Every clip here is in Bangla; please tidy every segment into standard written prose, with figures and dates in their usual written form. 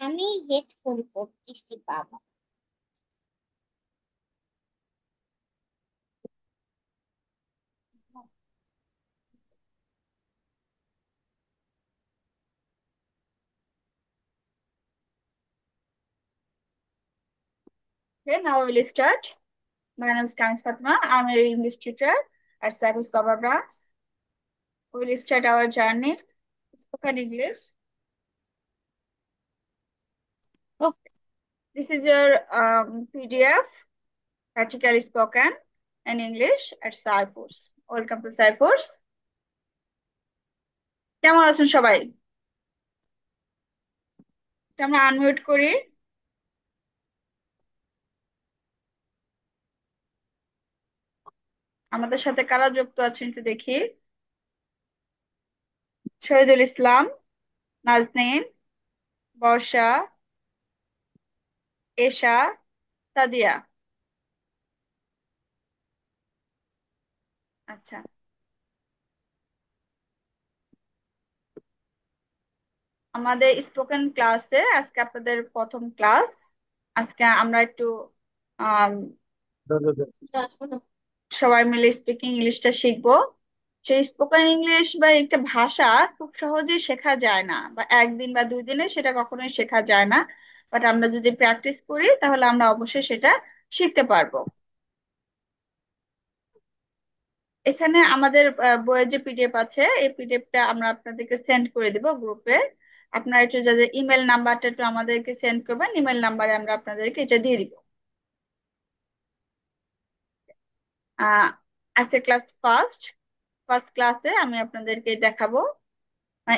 আমি হেডফোন পরতেছি বাবা। Okay, now we will start. My name is Kanis Fatma. I'm an English teacher at Cyprus Cover Branch. We will start our journey. Spoken English. Okay. This is your PDF, practically spoken in English at Cyprus. Welcome to Cyprus. কেমন আছেন সবাই? আমরা আনমিউট করি। আমাদের সাথে কারা যুক্ত আছেন একটু দেখি। শহীদুল ইসলাম, নাজনীন, বর্ষা, এশা, সাদিয়া। আচ্ছা, আমাদের স্পোকেন ক্লাসে আজকে আপনাদের প্রথম ক্লাস। আজকে আমরা একটু আম, সবাই মিলে স্পিকিং ইংলিশটা শিখবো। সেই স্পোকেন ইংলিশ বা একটা ভাষা খুব সহজেই শেখা যায় না, বা একদিন বা 2 দিনে সেটা কখনোই শেখা যায় না। বাট আমরা যদি প্র্যাকটিস করি তাহলে আমরা অবশ্যই সেটা শিখতে পারবো। এখানে আমাদের বইয়ের যে পিডিএফ আছে, এই পিডিএফটা আমরা আপনাদেরকে সেন্ড করে দিব গ্রুপে। আপনারা একটু যাদের ইমেল নাম্বারটা একটু আমাদেরকে সেন্ড করবেন, ইমেল নাম্বারে আমরা আপনাদেরকে এটা দিয়ে দিব। আহ আজকে ক্লাস ফার্স্ট ফার্স্ট ক্লাসে আমি আপনাদেরকে দেখাবো,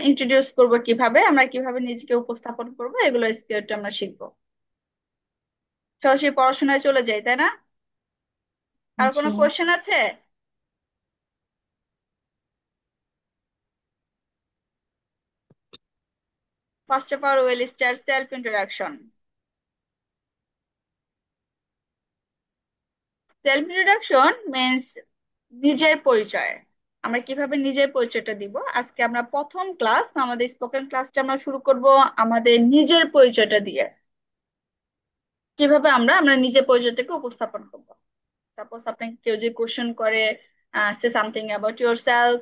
ইন্ট্রোডিউস করব কিভাবে আমরা কিভাবে নিজেকে উপস্থাপন করব, এগুলো স্কিলটা আমরা শিখবো। সরাসরি পড়াশোনায় চলে যাই, তাই না? আর কোনো জি। কোয়েশ্চেন আছে? First of all will start self introduction. Self introduction means নিজের পরিচয়। আমরা কিভাবে নিজের পরিচয়টা দিব, আজকে আমরা প্রথম ক্লাস, আমাদের স্পোকেন ক্লাসটা আমরা শুরু করব আমাদের নিজের পরিচয়টা দিয়ে। কিভাবে আমরা আমরা নিজের পরিচয়টাকে উপস্থাপন করব। সাপোজ আপনাকে কেউ যদি কোশ্চেন করে, say something about your self,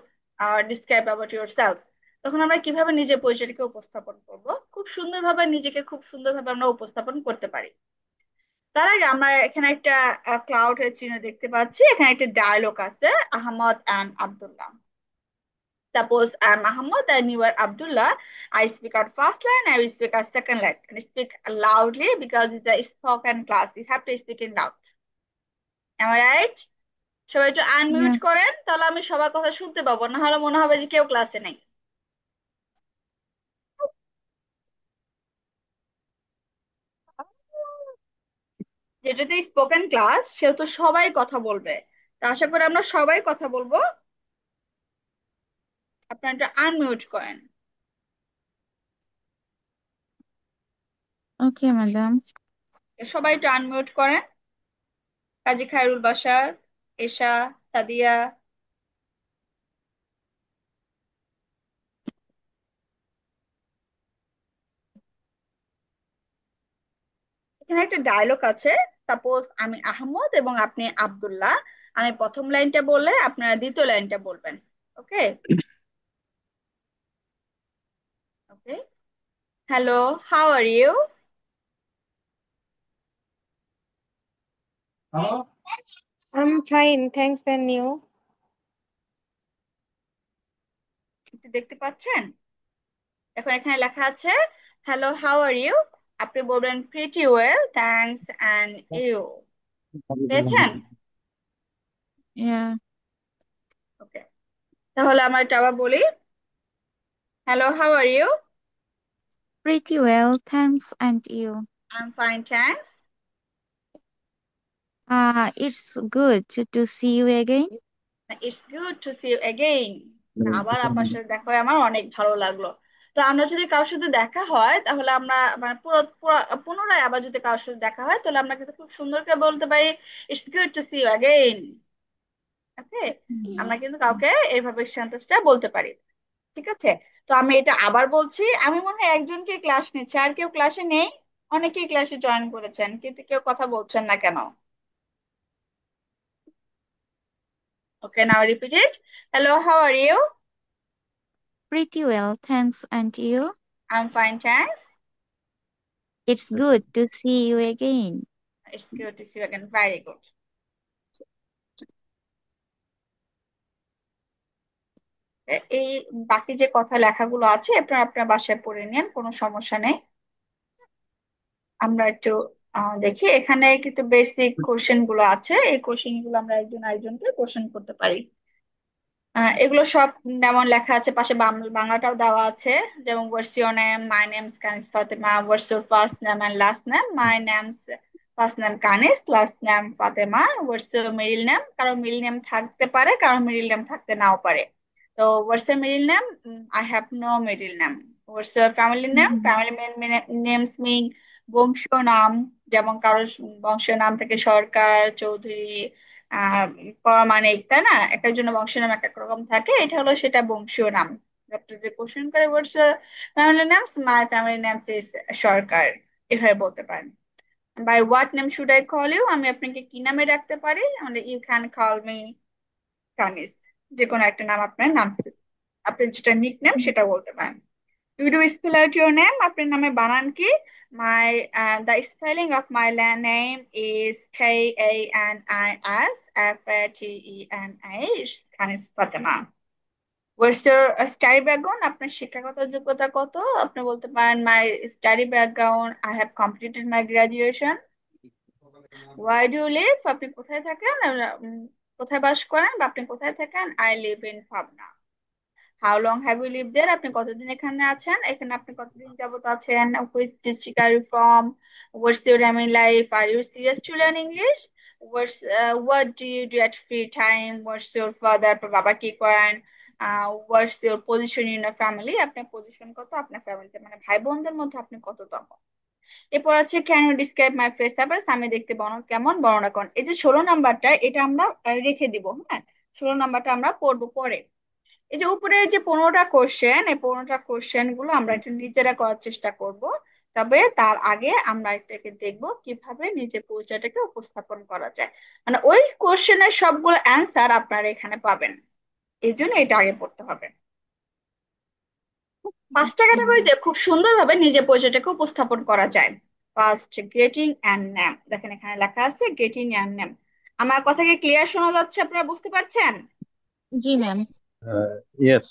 describe about your self, তখন আমরা কিভাবে নিজের পরিচয়টাকে উপস্থাপন করব, খুব সুন্দরভাবে নিজেকে খুব সুন্দরভাবে আমরা উপস্থাপন করতে পারি। তার আগে আমরা এখানে একটা ক্লাউডের চিহ্ন দেখতে পাচ্ছি, এখানে একটা ডায়লগ আছে, Ahmad and Abdullah. Suppose I'm Ahmad and you are Abdullah. I speak our first line, I will speak our second line. And speak loudly because it's a spoken class. You have to speak in loud. Am I right? সবাই একটু আনমিউট Yeah. করেন, তাহলে আমি সবার কথা শুনতে পাবো, না হলে মনে হবে যে কেউ ক্লাসে নেই। যেটাতে স্পোকেন ক্লাস সেহেতু সবাই কথা বলবে, তা আশা করি আমরা সবাই কথা বলবো। আপনারা একটু আনমিউট করেন। Okay, madam. সবাই একটু আনমিউট করেন। কাজী খায়রুল বাশার, এশা, সাদিয়া। এখানে একটা ডায়লগ আছে, সাপোজ আমি আহমদ এবং আপনি আব্দুল্লাহ। আমি প্রথম লাইনটা বললে আপনারা দ্বিতীয় লাইনটা বলবেন। Okay? Okay. Hello, how are you? I'm fine, thanks, and you? একটু দেখতে পাচ্ছেন? এখন এখানে লেখা আছে হ্যালো, হাউ আর ইউ। আপনি বলবেন pretty well, thanks and you. পেয়েছেন? Yeah. ওকে, তাহলে আমার এটা আবার বলি, hello, how are you? Pretty well, thanks. And you? I am fine, thanks. It's good to see you again. It's good to see you again. আবার আপনার সাথে দেখা হয়ে আমার অনেক ভালো লাগলো। তো তো আমরা যদি কারোর সাথে দেখা হয় তাহলে আমরা মানে পুনরায় আবার যদি কারোর সাথে দেখা হয় তাহলে আমরা কিন্তু খুব সুন্দর করে বলতে পারি, it's good to see you again. Okay, আমরা কিন্তু কাউকে এইভাবে সেন্টেন্সটা বলতে পারি। ঠিক আছে, তো আমি এটা আবার বলছি। আমি মনে হয় একজনকে ক্লাস নিচ্ছে, আর কেউ ক্লাসে নেই। অনেকেই ক্লাসে জয়েন করেছেন কিন্তু কেউ কথা বলছেন না কেন? Okay, now repeat it. Hello, how are you? Pretty well, thanks. And you? I am fine, thanks. It's good to see you again. It's good to see you again, very good. এই বাকি যে কথা লেখাগুলো আছে আপনারা আপনার বাসায় পড়ে নিন, কোনো সমস্যা নেই। আমরা একটু দেখি, এখানে কিন্তু বেসিক কোশ্চেন গুলো আছে, এই কোশ্চেন গুলো আমরা একজন আরেকজনকে কোশ্চেন করতে পারি। এগুলো সব যেমন লেখা আছে, পাশে বাংলাটাও দেওয়া আছে। যেমন what's your name, my name's Kanis Fatema. What's your first name and last name? My name's first name Kanis, last name Fatema. What's your middle name? কারো মিডল নেম থাকতে পারে, কারো মিডল নেম থাকতে নাও পারে। তো what's your middle name? I have no middle name. What's your family name? Mhm. Family names mean বংশীয় নাম। যেমন কারো বংশীয় নাম থেকে সরকার, চৌধুরী, আহ পারমাণিক, তাই না? এক একজনের বংশের নাম এক এক রকম থাকে, এটা হলো সেটা বংশীয় নাম। আপনি যে কোশ্চেন করে বলছে family names, my family names is Sarkar, এভাবে বলতে পারেন। By what name should I call you? আমি আপনাকে কি নামে রাখতে পারি? মানে you can call me Kanis. যে কোনো একটা নাম, আপনার নাম, আপনি যেটা নিক নেম সেটা বলতে পারেন। You do spell out your name? আপনার নামে বানান কি? My the spelling of my name is KANISFATEMA, Kanis Fatema. What's your study background? আপনার শিক্ষাগত যোগ্যতা কত? আপনি বলতে পারেন my study background, I have completed my graduation. Why do live? আপনি কোথায় থাকেন? কোথায় বাস করেন বা আপনি কোথায় থাকেন? I live in Pabna. How long have you live there? আপনি কতদিন এখানে আছেন? এখানে আপনি কতদিন যাবত আছেন? Which district are you from? What's your aim in life? Are you serious to learn English? What do you do at free time? What's your father? আপনার বাবা কি করেন? What's your position in a family? আপনার পজিশন কত আপনার ফ্যামিলিতে, মানে ভাই বোনদের মধ্যে আপনি কততম? এরপর আছে can you describe my face appearance? আমি দেখতে কেমন, বর্ণনা করুন। এই যে 16 নাম্বারটা, এটা আমরা রেখে দিব, হ্যাঁ। 16 নাম্বারটা আমরা পড়বো পরে। এই যে উপরে যে 15টা কোশ্চেন, এই 15টা কোশ্চেন গুলো আমরা একটু নিজেরা করার চেষ্টা করব। তবে তার আগে আমরা এটাকে দেখব কিভাবে নিজের পরিচয়টাকে উপস্থাপন করা যায়। মানে ওই কোশ্চেনের সবগুলো অ্যান্সার আপনারা এখানে পাবেন, এই জন্য এটা আগে পড়তে হবে। 5টা ক্যাটাগরিতে খুব সুন্দরভাবে নিজের পরিচয়টাকে উপস্থাপন করা যায়। First, grating and name. দেখেন এখানে লেখা আছে গ্রেটিং অ্যান্ড নেম। আমার কথা কি ক্লিয়ার শোনা যাচ্ছে? আপনারা বুঝতে পারছেন? জি ma'am. Yes.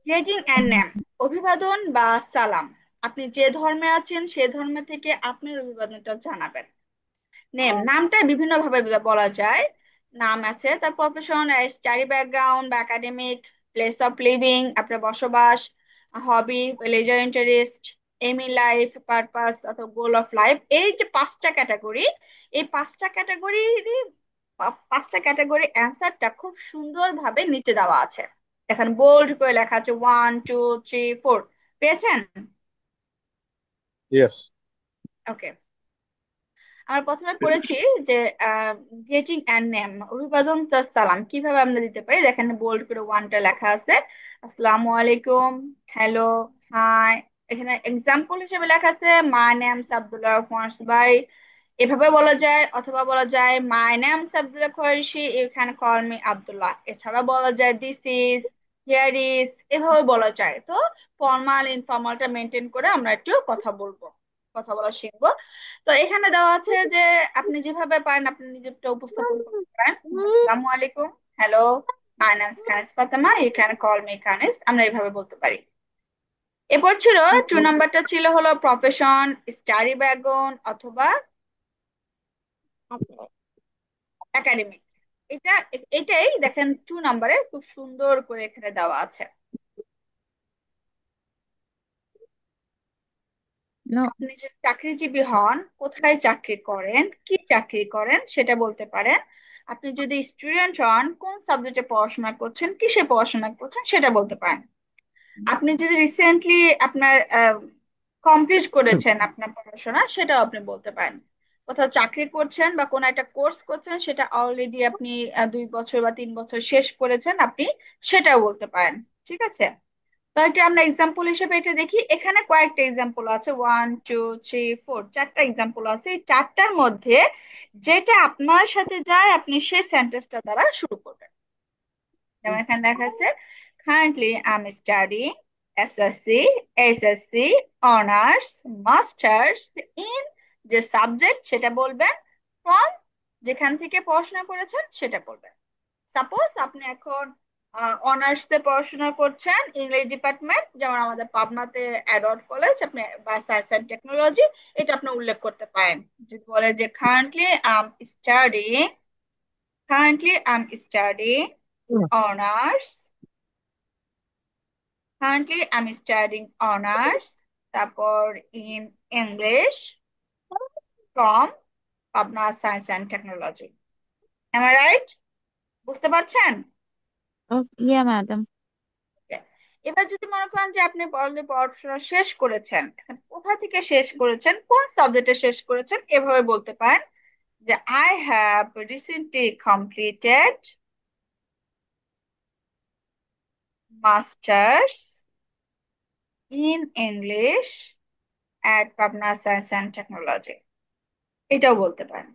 Greeting and name, অভিবাদন বা সালাম। আপনি যে ধর্মে আছেন সে ধর্ম থেকে আপনার অভিবাদনটা জানাবেন। নেম, নামটা বিভিন্ন ভাবে বলা যায়। নাম আছে, তার প্রফেশন, স্টাডি ব্যাকগ্রাউন্ড বা একাডেমিক, প্লেস অফ লিভিং, আপনার বসবাস, hobby, leisure interest, aim in life, purpose অথবা গোল অফ লাইফ। এই যে 5টা ক্যাটাগরি, এই 5টা ক্যাটাগরি অ্যান্সারটা খুব সুন্দরভাবে নিচে দেওয়া আছে। এখানে বোল্ড করে লেখা আছে 1 2 3 4। পেয়েছেন? Yes. ওকে, আমরা প্রথমে পড়েছি যে গ্রেটিং অ্যান্ড নেম, অভিবাদন প্লাস সালাম কিভাবে আমরা দিতে পারি। দেখেন বোল্ড করে 1টা লেখা আছে, আসসালামু আলাইকুম, হ্যালো, হাই। এখানে এক্সাম্পল হিসেবে লেখা আছে মাই নেমস আব্দুল্লাহ ফার্স ভাই, এভাবে বলা যায়। অথবা বলা যায় my name's Abdullah Khorshi, you can call me Abdullah. এছাড়া বলা যায় দিস ইজ, হিয়ার ইজ, এভাবে বলা যায়। তো ফর্মাল ইনফর্মালটা মেনটেন করে আমরা একটু কথা বলবো, কথা বলা শিখবো। তো এখানে দেওয়া আছে যে আপনি যেভাবে পারেন আপনি নিজেরটা উপস্থাপন করতে পারেন। আসসালামু আলাইকুম, hello, my name is Kaniz Fatema, you can call me Kaniz, আমরা এইভাবে বলতে পারি। এরপর ছিল 2 নাম্বারটা, ছিল হলো প্রফেশন, স্টাডি ব্যাকগ্রাউন্ড অথবা একাডেমিক। এটা এটাই দেখেন 2 নাম্বারে খুব সুন্দর করে এখানে দেওয়া আছে। No. আপনি যদি চাকরিজীবী হন, কোথায় চাকরি করেন, কি চাকরি করেন সেটা বলতে পারেন। আপনি যদি স্টুডেন্ট হন, কোন সাবজেক্টে পড়াশোনা করছেন, কিসে পড়াশোনা করছেন সেটা বলতে পারেন। আপনি যদি রিসেন্টলি আপনার কমপ্লিট করেছেন আপনার পড়াশোনা, সেটাও আপনি বলতে পারেন। কোথাও চাকরি করছেন বা কোনো একটা কোর্স করছেন, সেটা অলরেডি আপনি 2 বছর বা 3 বছর শেষ করেছেন, আপনি সেটাও বলতে পারেন। ঠিক আছে, তো এটা আমরা এক্সাম্পল হিসেবে এটা দেখি। এখানে কয়েকটা এক্সাম্পল আছে, 1 2 3 4, চারটা এক্সাম্পল আছে। এই চারটার মধ্যে যেটা আপনার সাথে যায় আপনি সেই সেন্টেন্সটা দ্বারা শুরু করবেন। যেমন এখানে লেখা আছে, currently I'm studying SSC, SSC honors masters in, যে সাবজেক্ট সেটা বলবেন, ফ্রম যেখান থেকে পড়াশোনা করেছেন সেটা বলবেন। সাপোজ আপনি এখন অনার্স এ পড়াশোনা করছেন ইংরেজি ডিপার্টমেন্ট, যেমন আমাদের পাবনাতে অ্যাডওয়ার্ড কলেজ, আপনি বা সায়েন্স অ্যান্ড টেকনোলজি, এটা আপনি উল্লেখ করতে পারেন। যদি বলে যে কারেন্টলি honors honors, তারপর in English from Pabna science and technology. Am I right? বুঝতে পারছেন? Oh, yeah, madam. এবার যদি মনে করেন যে আপনি পড়াশোনা শেষ করেছেন, এখন কোথা থেকে শেষ করেছেন, কোন সাবজেক্টে শেষ করেছেন, এভাবে বলতে পারেন যে I have recently completed masters in English at Pabna Science and Technology। এটাও বলতে পারেন।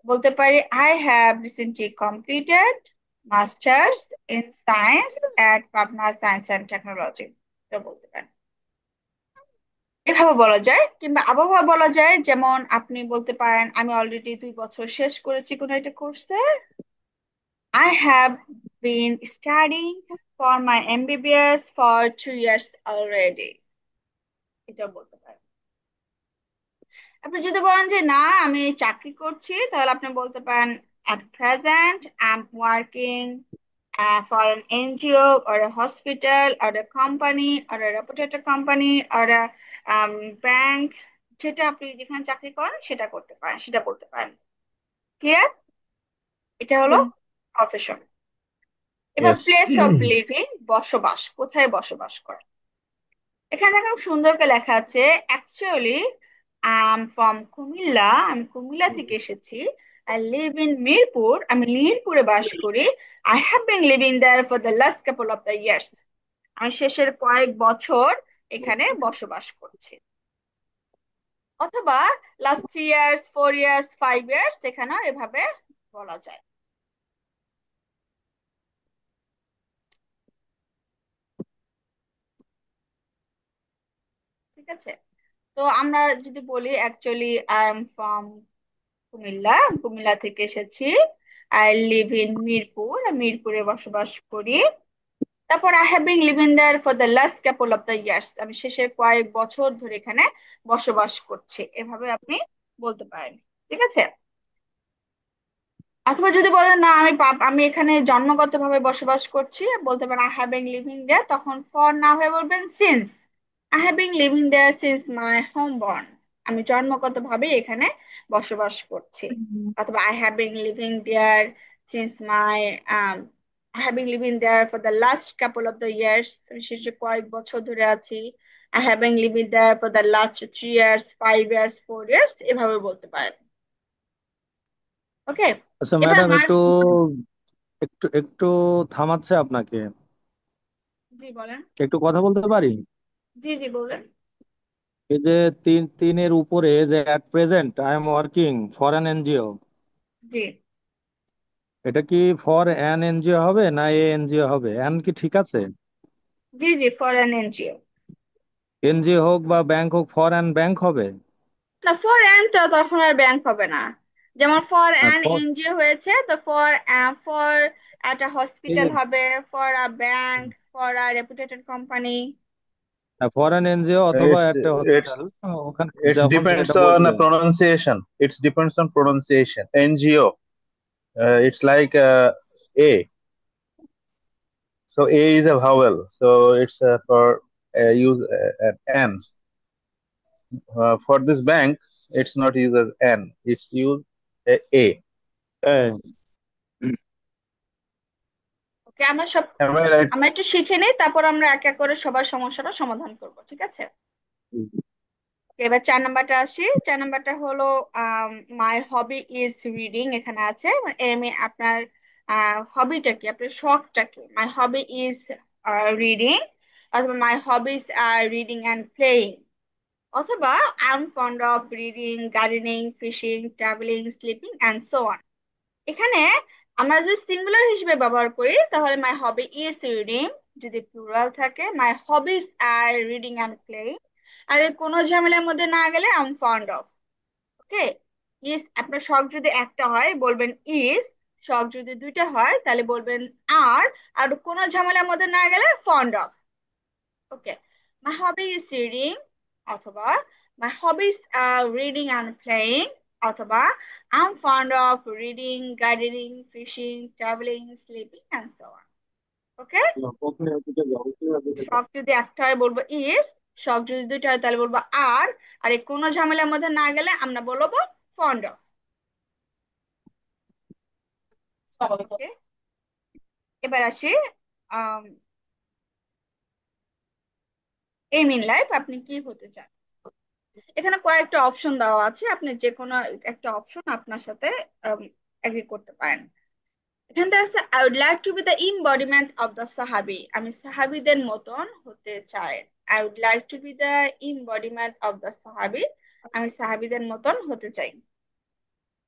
বলতে পারি I have recently completed masters in science at Pabna Science and Technology। এটা বলতে পারেন। এভাবে বলা যায়, কিংবা আবহাওয়া বলা যায়। যেমন আপনি বলতে পারেন আমি অলরেডি 2 বছর শেষ করেছি কোনো একটা কোর্সে, I have been studying for my MBBS for 2 years already। এটা বলতে পারেন। আপনি যদি বলেন যে না আমি চাকরি করছি, তাহলে আপনি বলতে পারেন at present I'm working for an NGO or a hospital or a company or a reputed company or a bank। যেটা আপনি যেখানে চাকরি করেন সেটা করতে পারেন, সেটা বলতে পারেন। ক্লিয়ার? এটা হলো Yeah. প্রফেশন। এবার Yes. প্লেস অফ লিভিং, বসবাস, কোথায় বসবাস করে। এখানে দেখো সুন্দর করে লেখা আছে, actually I am from Comilla, আমি কুমিল্লা থেকে এসেছি। আই লিভ ইন মিরপুর, আমি মিরপুরে বাস করি। I have been living there for the last couple of the years, আমি শেষের কয়েক বছর এখানে বসবাস করছি। অথবা লাস্ট 3 ইয়ার্স, 4 ইয়ার্স, 5 ইয়ার্স, এখানেও এভাবে বলা যায়। ঠিক আছে, তো আমরা যদি বলি actually I am from Comilla, Comilla থেকে এসেছি। আই লিভ ইন মিরপুর, আমি মিরপুরে বসবাস করি। তারপর I have been living there for the last couple of the years, আমি শেষের কয়েক বছর ধরে এখানে বসবাস করছি। এভাবে আপনি বলতে পারেন। ঠিক আছে, অথবা যদি বলেন না আমি এখানে জন্মগতভাবে বসবাস করছি, বলতে পারেন I have been living there, তখন ফর না হয়ে বলবেন since. I have been living there since my home born, আমি জন্মগতভাবে এখানে বসবাস করছি। Mhm. অথবা I have been living there since my I have been living there for the last couple of the years, আমি শেষে কয়েক বছর ধরে আছি। I have been living there for the last 3 years, 5 years, 4 years, এভাবে বলতে পারেন। ওকে, আচ্ছা এবার ম্যাডাম, একটু একটু একটু থামাচ্ছে আপনাকে, জি বলেন। একটু কথা বলতে পারি? জি জি বলেন। এই যে তিনের উপরে যে at present I am working for an NGO, জি এটা কি ফর অ্যান এনজিও হবে না এ এনজিও হবে? অ্যান কি ঠিক আছে? জি জি, ফর অ্যান এনজিও। এনজিও হোক বা ব্যাংক হোক, ফর অ্যান ব্যাংক হবে? না, ফর অ্যান তো তখন আর ব্যাংক হবে না। যেমন ফর অ্যান ফর এনজিও হয়েছে, তো ফর ফর একটা এই হসপিটাল যে হবে, for a bank, for a reputated company. For an NGO অথবা It's একটা it's হসপিটাল, ওখানে it যখন depends যেটা on বলবেন। pronunciation. It depends on pronunciation. NGO. It's like A. So A is a vowel. So it's for use N. For this bank, it's not used as N. It's used A. হ্যাঁ। ওকে, আমরা Am I right? আমরা একটু শিখে নিই, তারপর আমরা এক এক করে সবার সমস্যাটা সমাধান করব, ঠিক আছে? এবার 4 নাম্বারটা আসি। 4 নাম্বারটা হলো মাই হবি ইজ রিডিং। এখানে আছে আপনার হবিটা কি, আপনার শখটা কি। মাই হবি ইজ রিডিং, অথবা my hobbies are reading and playing, অথবা I am fond of reading, gardening, fishing, travelling, sleeping and so on. এখানে আমরা যদি সিঙ্গুলার হিসেবে ব্যবহার করি তাহলে মাই হবি ইজ রিডিং, যদি প্লুরাল থাকে my hobbies are reading and playing, আর এর কোনো ঝামেলার মধ্যে না গেলে I am fond of. Okay, is আপনার শখ যদি একটা হয় বলবেন ইজ, শখ যদি দুইটা হয় তাহলে বলবেন আর, আর কোনো ঝামেলার মধ্যে না গেলে fond of. Okay, my hobby is reading, অথবা my hobbies are reading and playing, অথবা I am fond of reading, gardening, fishing, travelling, sleeping and so on. Okay, শখ যদি একটা হয় বলবো ইজ, শখ যদি দুইটা হয় তাহলে বলবো আর, আর এই কোনো ঝামেলার মধ্যে না গেলে আমরা বলবো ফন্ড অফ। ওকে, এবার আসি এইম ইন লাইফ, আপনি কি হতে চান। এখানে কয়েকটা অপশন দেওয়া আছে, আপনি যে কোনো একটা অপশন আপনার সাথে এগ্রি করতে পারেন। এখানটা আছে I would like to be the embodiment of the sahabi, আমি সাহাবিদের মতন হতে চাই। I would like to be the embodiment of the sahabi, আমি সাহাবিদের মতন হতে চাই।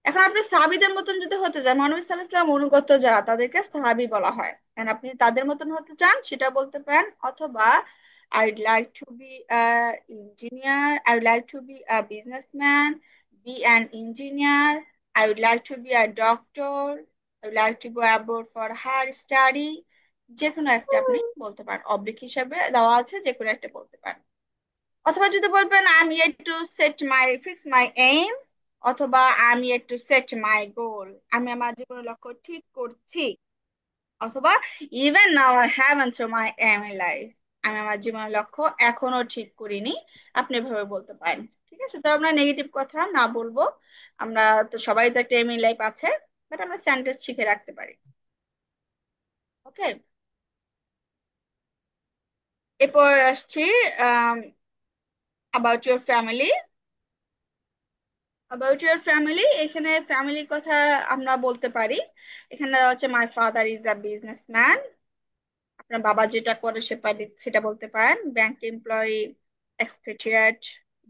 এখন আপনি সাহাবিদের মতন যদি হতে চান, মহানবী সাল্লাল্লাহু আলাইহি ওয়াসাল্লাম অনুগত যারা তাদেরকে সাহাবি বলা হয়, and আপনি তাদের মতন হতে চান সেটা বলতে পারেন। অথবা I'd like to be a engineer, I would like to be a businessman, be an engineer, I would like to be a doctor, I would like to go abroad for higher study, যে কোনো একটা আপনি বলতে পারেন, অবলিক হিসাবে দেওয়া আছে, যে কোনো একটা বলতে পারেন। অথবা যদি বলবেন I am yet to set my fix my aim, অথবা I am yet to set my goal, আমি আমার জীবনের লক্ষ্য ঠিক করছি, অথবা even now I haven't to my aim in life, আমি আমার জীবনের লক্ষ্য এখনো ঠিক করিনি, আপনি এভাবে বলতে পারেন। ঠিক আছে, তো আমরা নেগেটিভ কথা না বলবো, আমরা তো সবাই তো একটা এম ইন লাইফ আছে, বাট আমরা সেন্টেন্স শিখে রাখতে পারি। ওকে, এরপর আসছি about your family. About your family, এখানে ফ্যামিলির কথা আমরা বলতে পারি। এখানে দেওয়া হচ্ছে my father is a businessman, আপনার বাবা যেটা করে সেটা বলতে পারেন। ব্যাংক এমপ্লয়ি, এক্সপেট্রিয়েট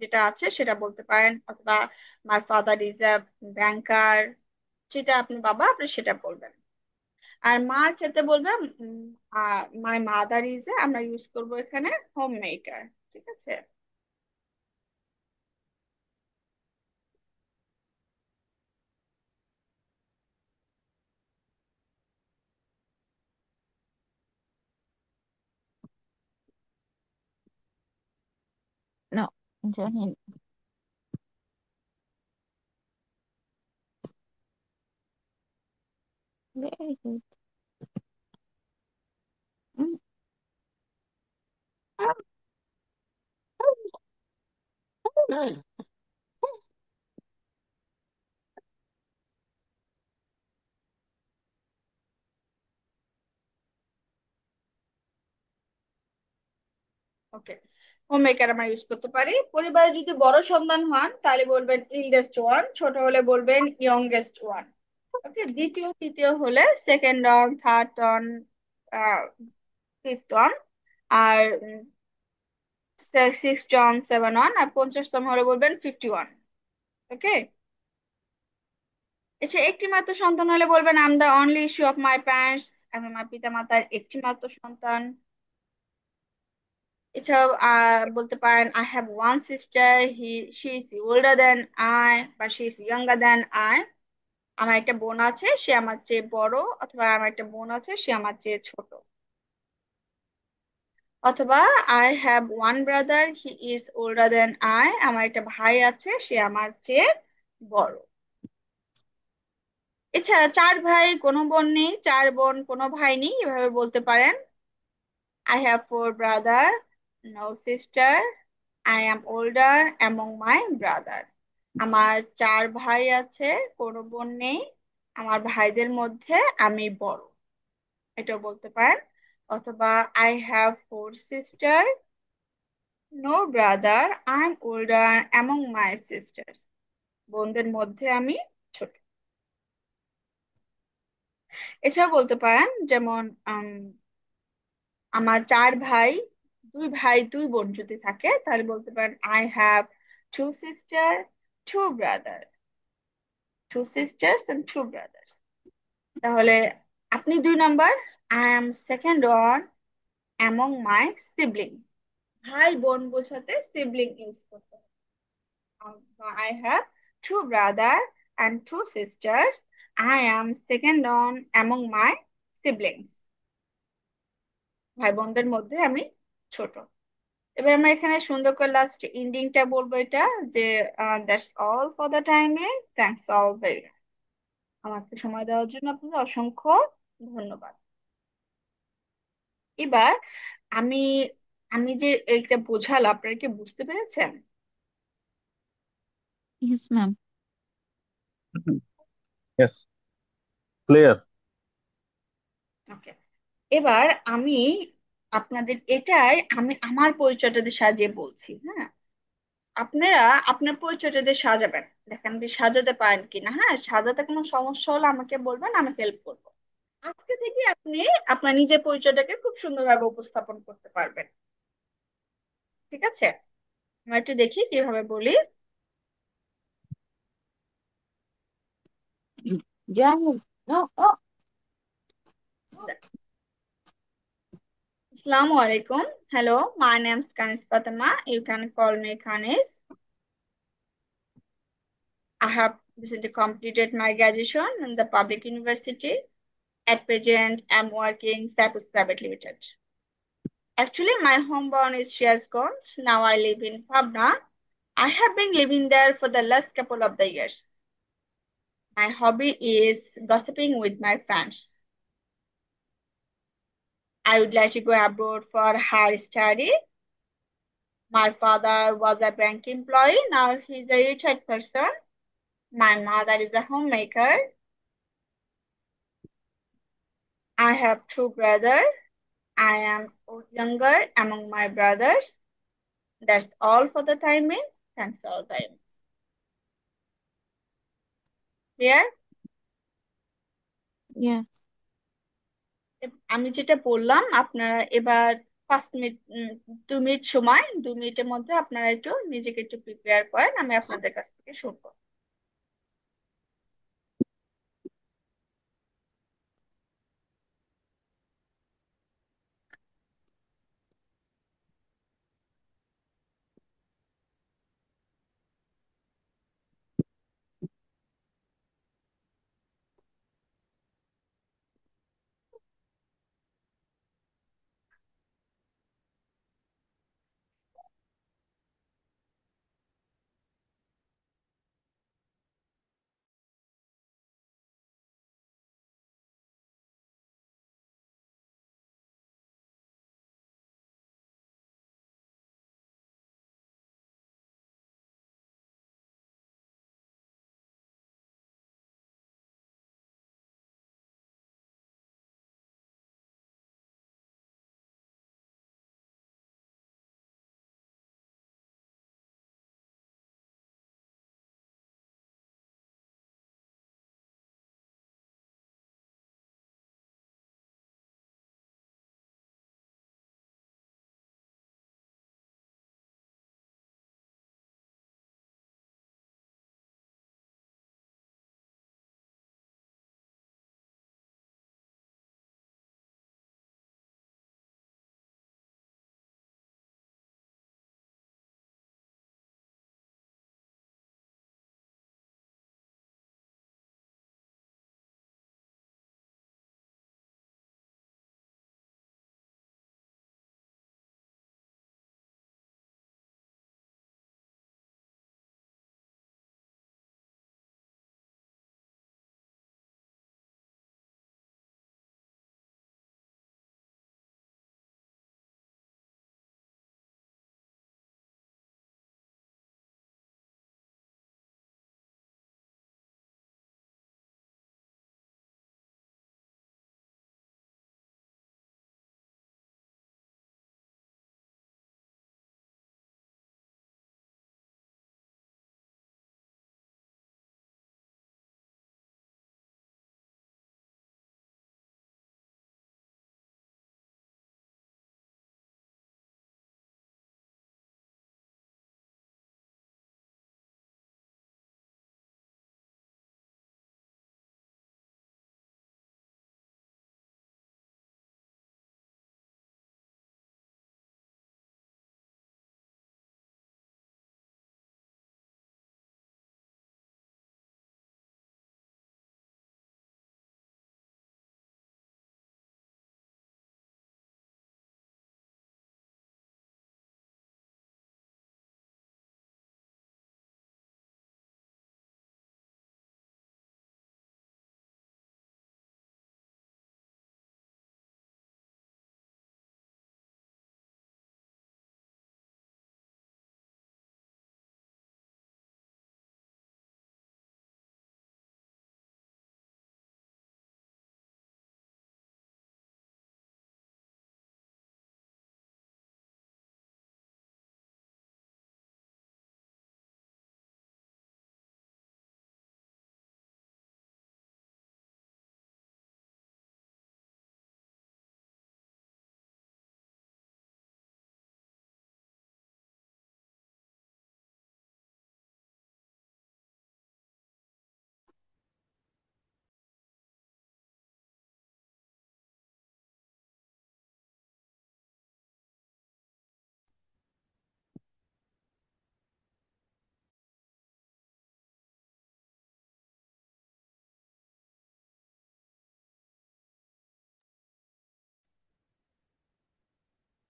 যেটা আছে সেটা বলতে পারেন। অথবা মাই ফাদার ইজ আ ব্যাংকার, যেটা আপনার বাবা আপনি সেটা বলবেন। আর মার ক্ষেত্রে বলবেন মাই মাদার ইজ এ, আমরা ইউজ করবো এখানে হোম মেকার। ঠিক আছে, No, জানি না। Very good. Mm. ওকে, হোম মেকার আমরা ইউজ করতে পারি। পরিবারে যদি বড় সন্তান হন তাহলে বলবেন ইল্ডেস্ট ওয়ান, ছোট হলে বলবেন ইয়ংগেস্ট ওয়ান। ওকে, দ্বিতীয় তৃতীয় হলে second one, third one, fifth one, আর সিক্স জন, সেভেন অন, আর 50তম হলে বলবেন 51। ওকে, আচ্ছা, একটি মাত্র সন্তান হলে বলবেন I am the only issue of my parents, আমি আমার পিতা মাতার একটি মাত্র সন্তান। এছাড়াও বলতে পারেন I have one sister, she is older than I, বা she is younger than I, আমার একটা বোন আছে সে আমার চেয়ে বড়, অথবা আমার একটা বোন আছে সে আমার চেয়ে ছোট। অথবা I have one brother, he is older than I, আমার একটা ভাই আছে সে আমার চেয়ে বড়। এছাড়া 4 ভাই কোনো বোন নেই, 4 বোন কোনো ভাই নেই, এভাবে বলতে পারেন I have 4 brother, no sister, I am older among my brother, আমার 4 ভাই আছে, কোনো বোন নেই, আমার ভাইদের মধ্যে আমি বড়। এটাও বলতে পারেন। অথবা I have four sister, no brother, I am older among my sisters. বোনদের মধ্যে আমি ছোট। এছাড়া বলতে পারেন যেমন আমার চার ভাই, দুই ভাই দুই বোন যদি থাকে তাহলে বলতে পারেন I have two sister, two brother, two sisters and two brothers. তাহলে আপনি 2 নম্বর, I am second one among my sibling. ভাই বোন বোঝাতে সিবলিং ইউজ করতে হবে। I have two brothers and two sisters. I am second on among my siblings. ভাই বোনদের মধ্যে আমি ছোট। এবার আমরা এখানে সুন্দর করে লাস্ট এন্ডিংটা বলবো, এটা যে দ্যাটস অল ফর দ্য টাইমে, থ্যাঙ্কস অল ভেরি মাচ। আমাকে সময় দেওয়ার জন্য আপনাদের অসংখ্য ধন্যবাদ। এবার আমি আমি যে এইটা বোঝালাম আপনারা কি বুঝতে পেরেছেন? Yes, ma'am. Yes, clear. ওকে। এবার আমি আপনাদের এটাই আমি আমার পরিচয়টা দিয়ে সাজিয়ে বলছি, হ্যাঁ। আপনারা আপনার পরিচয়টা দিয়ে সাজাবেন, দেখেন আপনি সাজাতে পারেন কিনা। হ্যাঁ, সাজাতে কোনো সমস্যা হলে আমাকে বলবেন, আমি হেল্প করবো। আজকে থেকে আপনি আপনার নিজের পরিচয়টাকে খুব সুন্দরভাবে উপস্থাপন করতে পারবেন। ঠিক আছে, আমরা একটু দেখি কিভাবে বলি। Jamil. No. Oh. Assalamu alaikum. Hello, my name is Kanis Fatama. You can call me Kanis. I have recently completed my graduation in the public university. At present, I'm working Cyprus Private Limited. Actually, my hometown is Shiasgঞ্জ. Now I live in Pabna. I have been living there for the last couple of the years. My hobby is gossiping with my friends. I would like to go abroad for higher study. My father was a bank employee. Now he's a retired person. My mother is a homemaker. I have two brothers. I am younger among my brothers. That's all for the time being. Thanks all very much. Clear? Yeah. আমি যেটা বললাম আপনারা এবার 5 মিনিট, 2 মিনিট সময়, 2 মিনিটের মধ্যে আপনারা একটু নিজেকে একটু প্রিপেয়ার করেন, আমি আপনাদের কাছ থেকে শুনবো।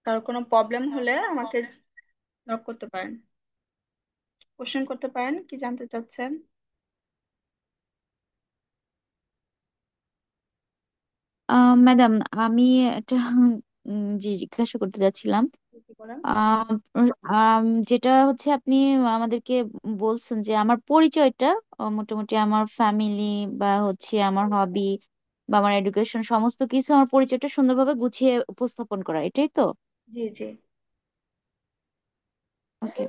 কারো কোনো প্রবলেম হলে আমাকে নক করতে পারেন, কোশ্চেন করতে পারেন, কি জানতে চাচ্ছেন? ম্যাডাম, আমি একটা জিজ্ঞাসা করতে যাচ্ছিলাম। কি বলেন? আম, যেটা হচ্ছে আপনি আমাদেরকে বলছেন যে আমার পরিচয়টা মোটামুটি আমার ফ্যামিলি বা হচ্ছে আমার হবি বা আমার এডুকেশন সমস্ত কিছু আমার পরিচয়টা সুন্দরভাবে গুছিয়ে উপস্থাপন করা, এটাই তো? জি জি, ওকে।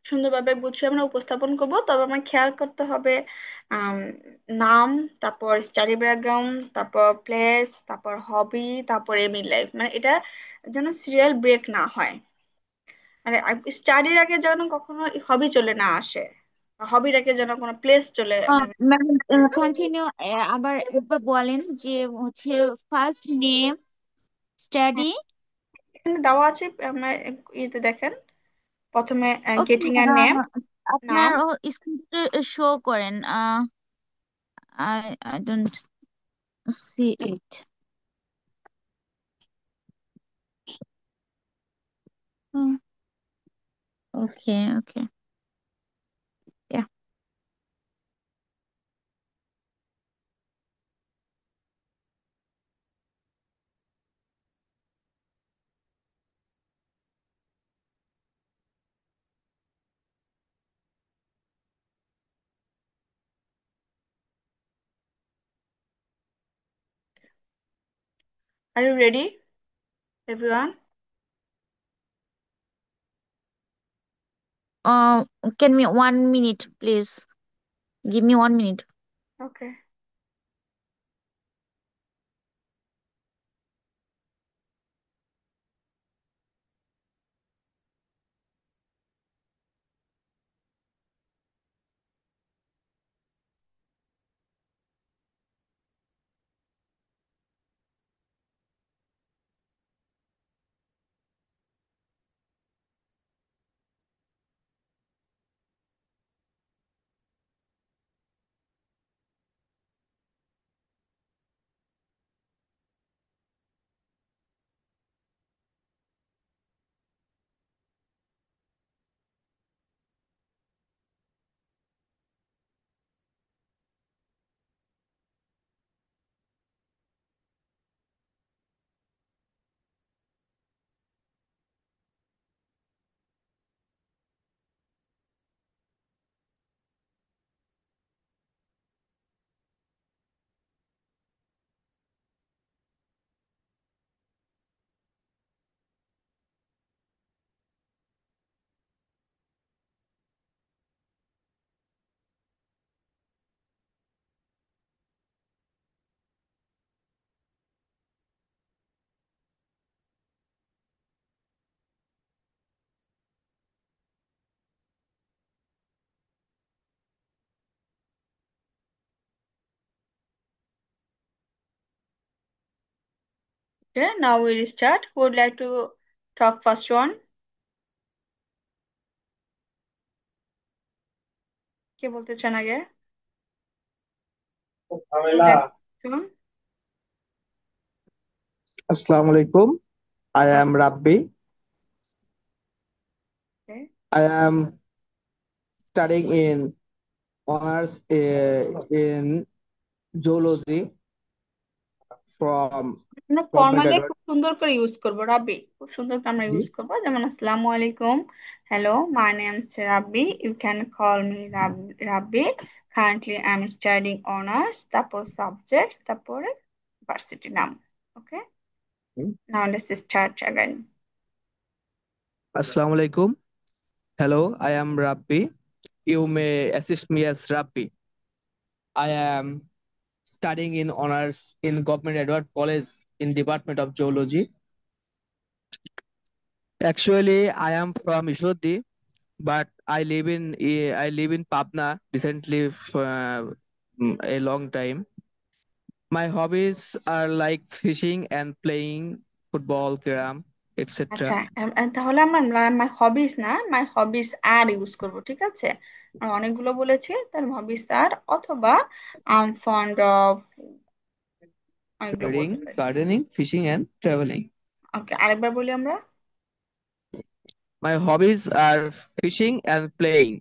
সুন্দরভাবে গুছিয়ে আমরা উপস্থাপন করব, তবে আমার খেয়াল করতে হবে আম, নাম, তারপর স্টাডি ব্যাকগ্রাউন্ড, তারপর প্লেস, তারপর হবি, তারপর এমই লাইফ, মানে এটা যেন সিরিয়াল ব্রেক না হয়। মানে স্টাডির আগে যেন কখনো হবি চলে না আসে, হবির আগে যেন কোনো প্লেস চলে, মানে ম্যাম, কন্টিনিউ আবার একবার বলেন যে হচ্ছে ফার্স্ট নেম, স্টাডি। এখানে দেওয়া আছে, আমরা ইয়েতে দেখেন, প্রথমে ওকে। গেটিং এর নেম, আপনার নাম। স্ক্রিপ্টে শো করেন। I don't see it. Okay, okay. Yeah. Are you ready everyone? Uh, can me 1 minute, please? Give me 1 minute. Okay, okay, now we'll start. Who would like to talk first one? কে বলতে চান আগে? Who would like to? Assalamu alaikum. I am Rabbi. Okay. I am studying in honors in zoology from আমরা Government ফর্মালি Advert. খুব সুন্দর করে ইউজ করবো, রাব্বি, খুব সুন্দর করে আমরা ইউজ করবো, যেমন আসসালামু আলাইকুম, hello, my name is Rabbi, you can call me Rabbi, currently I am studying honours, তারপর সাবজেক্ট, তারপরে ভার্সিটি নাম। Okay, now let's start again. Assalamu alaikum. Hello, I am Rabbi. You may assist me as Rabbi. I am studying in honors in Government Edward College in Department of Zoology. Actually, I am from Ishodhi, but I live in Pabna recently for a long time. My hobbies are like fishing and playing football, carom, আচ্ছা, etc. তাহলে আমরা মাই হবিস না, মাই হবিস আর ইউজ করব, ঠিক আছে? আমি অনেকগুলো বলেছি, তার হবিস আর, অথবা আই এম ফন্ড অফ আরেকবার reading, বলতে পারি? gardening, fishing, and traveling. ওকে, আরেকবার বলি আমরা। My hobbies are fishing and playing.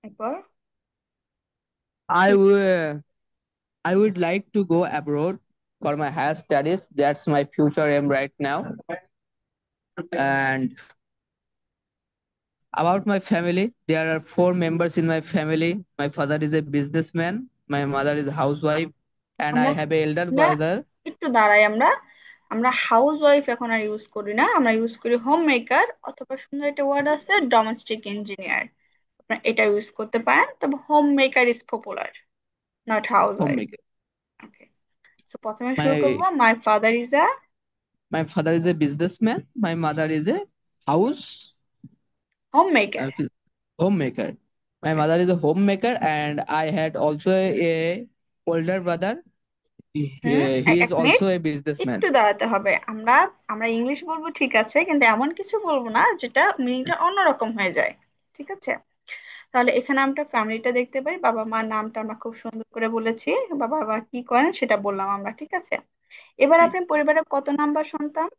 এরপর I would I would like to go abroad for my higher studies. That's my future aim right now. And about my family, there are four members in my family. My father is a businessman, my mother is a housewife, and I আমরা have a elder না, brother. একটু দাঁড়াই। আমরা আমরা হাউস ওয়াইফ এখন আর ইউজ করি না, আমরা ইউজ করি হোম মেকার, অথবা সুন্দর একটা ওয়ার্ড আছে ডোমেস্টিক ইঞ্জিনিয়ার। আপনারা এটা ইউজ করতে পারেন, তবে home maker is popular, not house wife. Homemaker. ওকে, তো প্রথমে শুরু My করবো, my father is a my father is a businessman. My mother is a house home maker. uh, homemaker. My mother is a homemaker, and I had also a older brother. He এক is মিনিট, also a একটু businessman. দাঁড়াতে হবে। আমরা আমরা ইংলিশ বলবো ঠিক আছে, কিন্তু এমন কিছু বলবো না যেটা মিনিংটা অন্যরকম হয়ে যায়। ঠিক আছে, তাহলে এখানে আমরা ফ্যামিলিটা দেখতে পাই, বাবা মার নামটা আমরা খুব সুন্দর করে বলেছি, বাবা বাবা কি করেন সেটা বললাম আমরা। ঠিক আছে, এবার জি। আপনি পরিবারের কত নাম্বার সন্তান?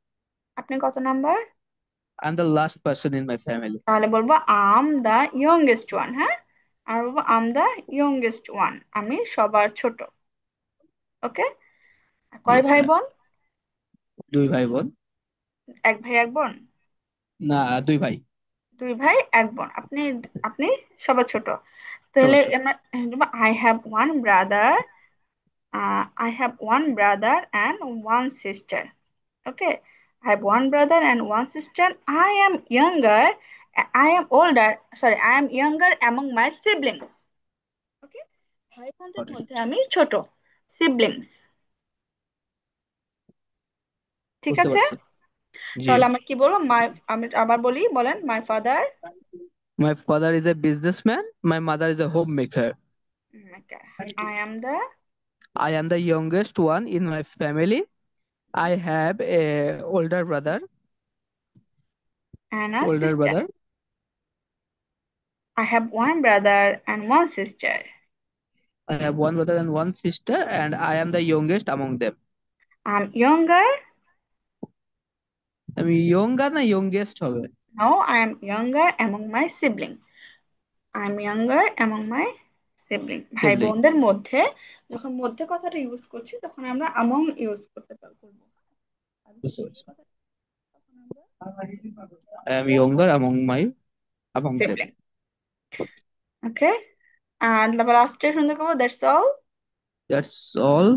আপনি কত number? I'm the last person in my family. তাহলে বলবো আম দা ইয়ংগেস্ট ওয়ান। হ্যাঁ, আর বলবো আম দা ইয়ংগেস্ট ওয়ান, আমি সবার ছোট। ওকে, কয় Yes, ভাই ma'am. বোন? দুই ভাই বোন। এক ভাই এক বোন? না, দুই ভাই। দুই ভাই এক বোন, আপনি আপনি সবার ছোট। তাহলে সবার ছোট। I have one brother, I have one brother and one sister. Okay, I have one brother and one sister. I am younger. I am older. Sorry, I am younger among my siblings. Okay, ভাই বোনদের Got মধ্যে it. আমি ছোট, siblings। ঠিক বুঝতে আছে, পারছি। জি। তাহলে আমরা কি বলবো? আমি আবার বলি, বলেন। My father, My father is a businessman. My mother is a homemaker. I am the I am the youngest one in my family. I have a Anna older sister. brother. I have one brother and one sister. I have one brother and one sister, and I am the youngest among them. I'm younger. আমি younger না youngest হবে? No, I am younger among my siblings. I am younger among my sibling. ভাই Sibling. বোনদের মধ্যে যখন মধ্যে কথাটা ইউজ করছি তখন আমরা আমং ইউজ করতে পারবো। আর বুঝতে সিবলিং পারছি। কথা তখন আমরা I am younger among them. Sibling. Okay, আর তারপর লাস্টে সুন্দর করবো, that's all That's all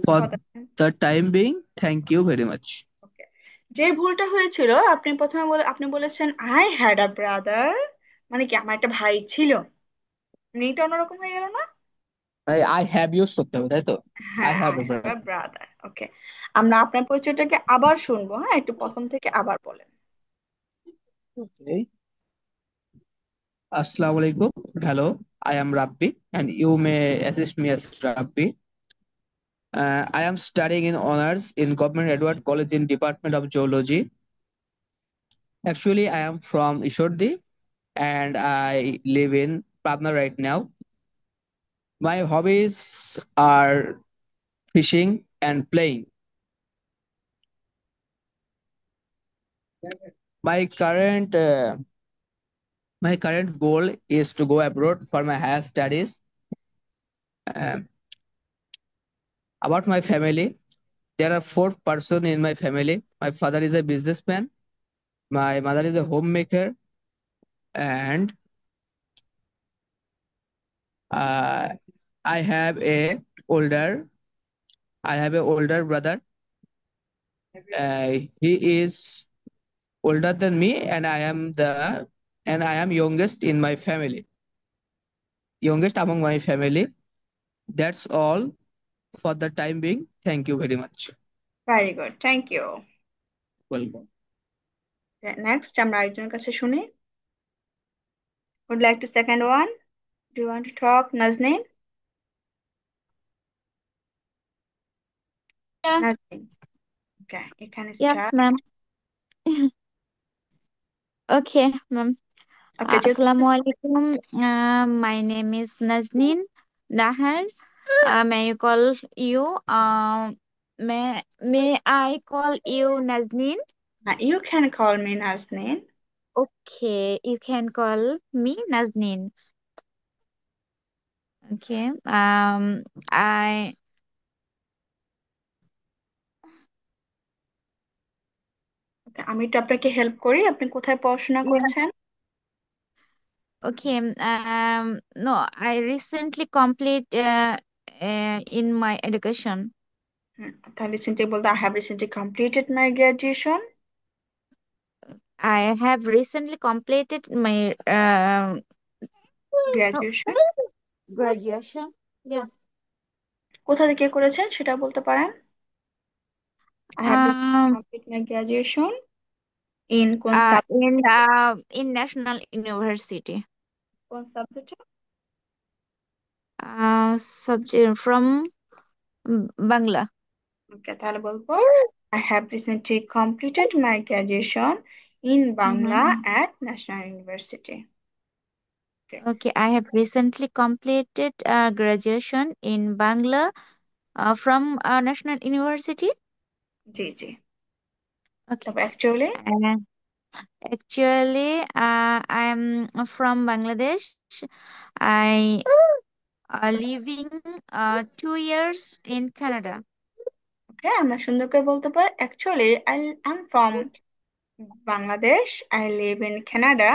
for for the. the time being. Thank you very much. Okay, যে ভুলটা হয়েছিল, আপনি প্রথমে আপনি বলেছেন আই হ্যাড আ ব্রাদার, মানে কি আমার একটা ভাই ছিল। মিনিংটা অন্যরকম হয়ে গেল না? I have used করতে হবে, তাই তো? I হ্যাঁ, have I a have a brother. Brother. Okay, আমরা আপনার পরিচয়টাকে আবার শুনবো। হ্যাঁ, একটু প্রথম থেকে আবার বলেন। Okay. Assalamu alaikum. Hello, I am Rabbi, and you may assist me as Rabbi. I am studying in honors in Government Edward College in Department of Geology. Actually, I am from Ishordi, and I live in Patna right now. My hobbies are fishing and playing. My current uh, my current goal is to go abroad for my higher studies. Um, about my family, there are four persons in my family. My father is a businessman. My mother is a homemaker, and uh, I have a older I have a older brother. He is older than me, and I am youngest in my family, youngest among my family. That's all for the time being. Thank you very much. Very good, thank you. Welcome. Next আমরা আরেকজনের কাছে শুনি। would like to second one? Do you want to talk, Nazneen? Yeah, Nazneen, okay, you can yeah, start. ma'am. Okay, ma'am. ওকে, যেহেতু Assalamu alaikum. My name is Nazneen Nahar. May you call you? May I call you Nazneen? you can call me Nazneen. Okay, you can call me Nazneen. Okay. I Okay, আমি একটু আপনাকে হেল্প করি। আপনি কোথায় পড়াশোনা Yeah. করছেন? Okay. No, I recently complete in my education. তাহলে রিসেন্টলি বলতে I have recently completed my graduation. I have recently completed my graduation graduation. Yeah. কোথা থেকে করেছেন সেটা বলতে পারেন? I have recently Um, completed my graduation in কোন in National University. সাবজেক্টে? Subject from Bangla. ওকে, তাহলে বলবো I have recently completed my graduation in Bangla Mhm. at National University. Okay, Okay, I have recently completed graduation in Bangla from National University. G G. Okay. তারপর actually Uh, Actually, I'm from Bangladesh. I living 2 years in Canada. ওকে, আমরা সুন্দর করে বলতে পারি actually I'm from Bangladesh. I live in Canada.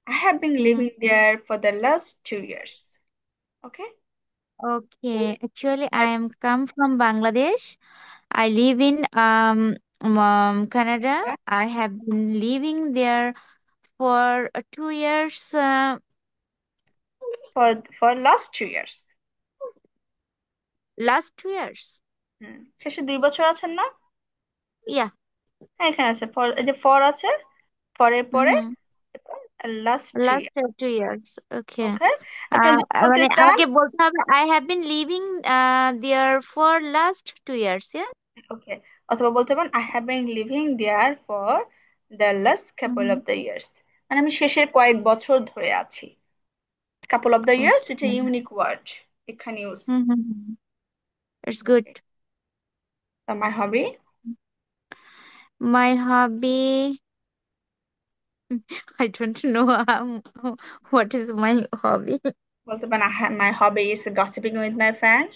I have been Mhm. living there for the last 2 years. Okay. Okay, actually, I am come from Bangladesh. I live in Canada. I have been living there for 2 years. For last 2 years. Last 2 years. শেষে 2 বছর আছেন না? Yeah. হ্যাঁ, এখানে আছে ফর, এই যে ফর আছে, ফরের পরে Mm-hmm. লাস্ট থ্রি Last ইয়ার। 2 years. Okay. ওকে, আপনি যদি বলতে মানে চান, আমাকে বলতে হবে I have been living there for last 2 years. Yeah. ওকে, অথবা বলতে পারেন I have been living there for the last couple Mm-hmm. of the years, মানে আমি শেষের কয়েক বছর ধরে আছি। couple of the years, এটা Okay. ইউনিক ওয়ার্ড, এখানে use. Mm-hmm. It's good. My hobby, My hobby. I don't know what is my hobby. বলতে পারেন my hobby is gossiping with my friends,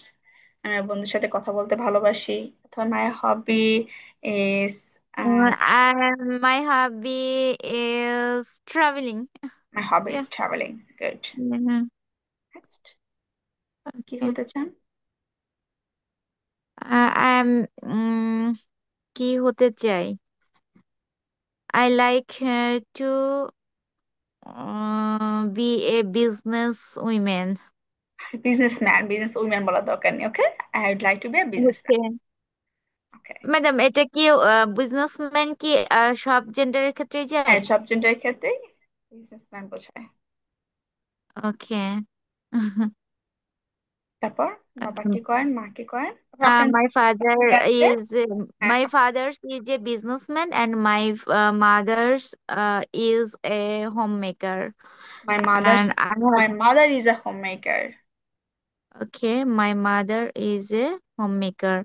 আমি আমার বন্ধুর সাথে কথা বলতে ভালোবাসি। অথবা my hobby is My hobby is traveling. my hobby Yeah. is traveling. Good. Mhm. Next, কি Okay. হতে চান? I'm কি হতে চাই? I like to be a business woman. Businessman, business women বলার দরকার নেই। ওকে, I would like to be a businessman. Okay. Okay, madam এটা কি বিজনেসম্যান কি সব জেন্ডারের ক্ষেত্রেই হ্যাঁ, যায়? সব জেন্ডারের ক্ষেত্রেই বিজনেসম্যান বোঝায়। ওকে। তারপর বাবা কি করেন, মা কি করেন? তারপর আপনার My father আছে? is হ্যাঁ, my father's is a businessman and my mother's is a homemaker. my mother's And I have my mother is a homemaker. okay, my mother is a homemaker.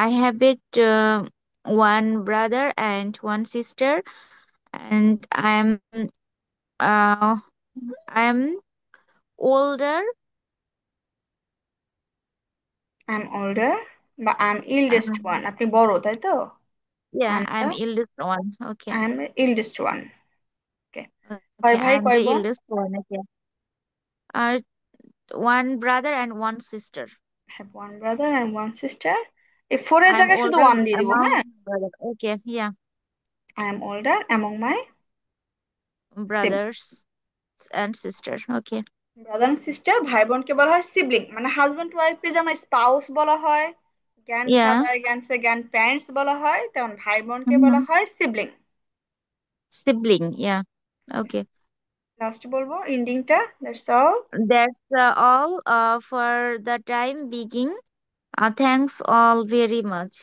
I have it one brother and one sister, and uh, I'm older. I'm older, বা I'm eldest one. Um, আপনি বড়, তাই তো? yeah, I'm the I'm eldest one. Okay, I'm the eldest one. Okay. কয় okay, ভাই I'm কয় the বোন? eldest one. Okay, one brother and one sister. I have one brother and one sister. এই ফোরের I'm জায়গায় শুধু older ওয়ান দিয়ে দিব, among হ্যাঁ? brother. Okay, yeah, I am older among my siblings. brothers and sister. Okay, brother and sister, ভাই বোনকে বলা হয় সিবলিং, মানে হাজবেন্ড ওয়াইফকে যেমন স্পাউস বলা হয়, yeah. গ্র্যান্ডফাদার গ্র্যান্ড প্যারেন্টস বলা হয়, তেমন ভাই বোনকে বলা Mm-hmm. হয় sibling. Sibling. Yeah. Okay. Last বলবো এন্ডিংটা, that's all. That's all for the time being. Thanks all very much.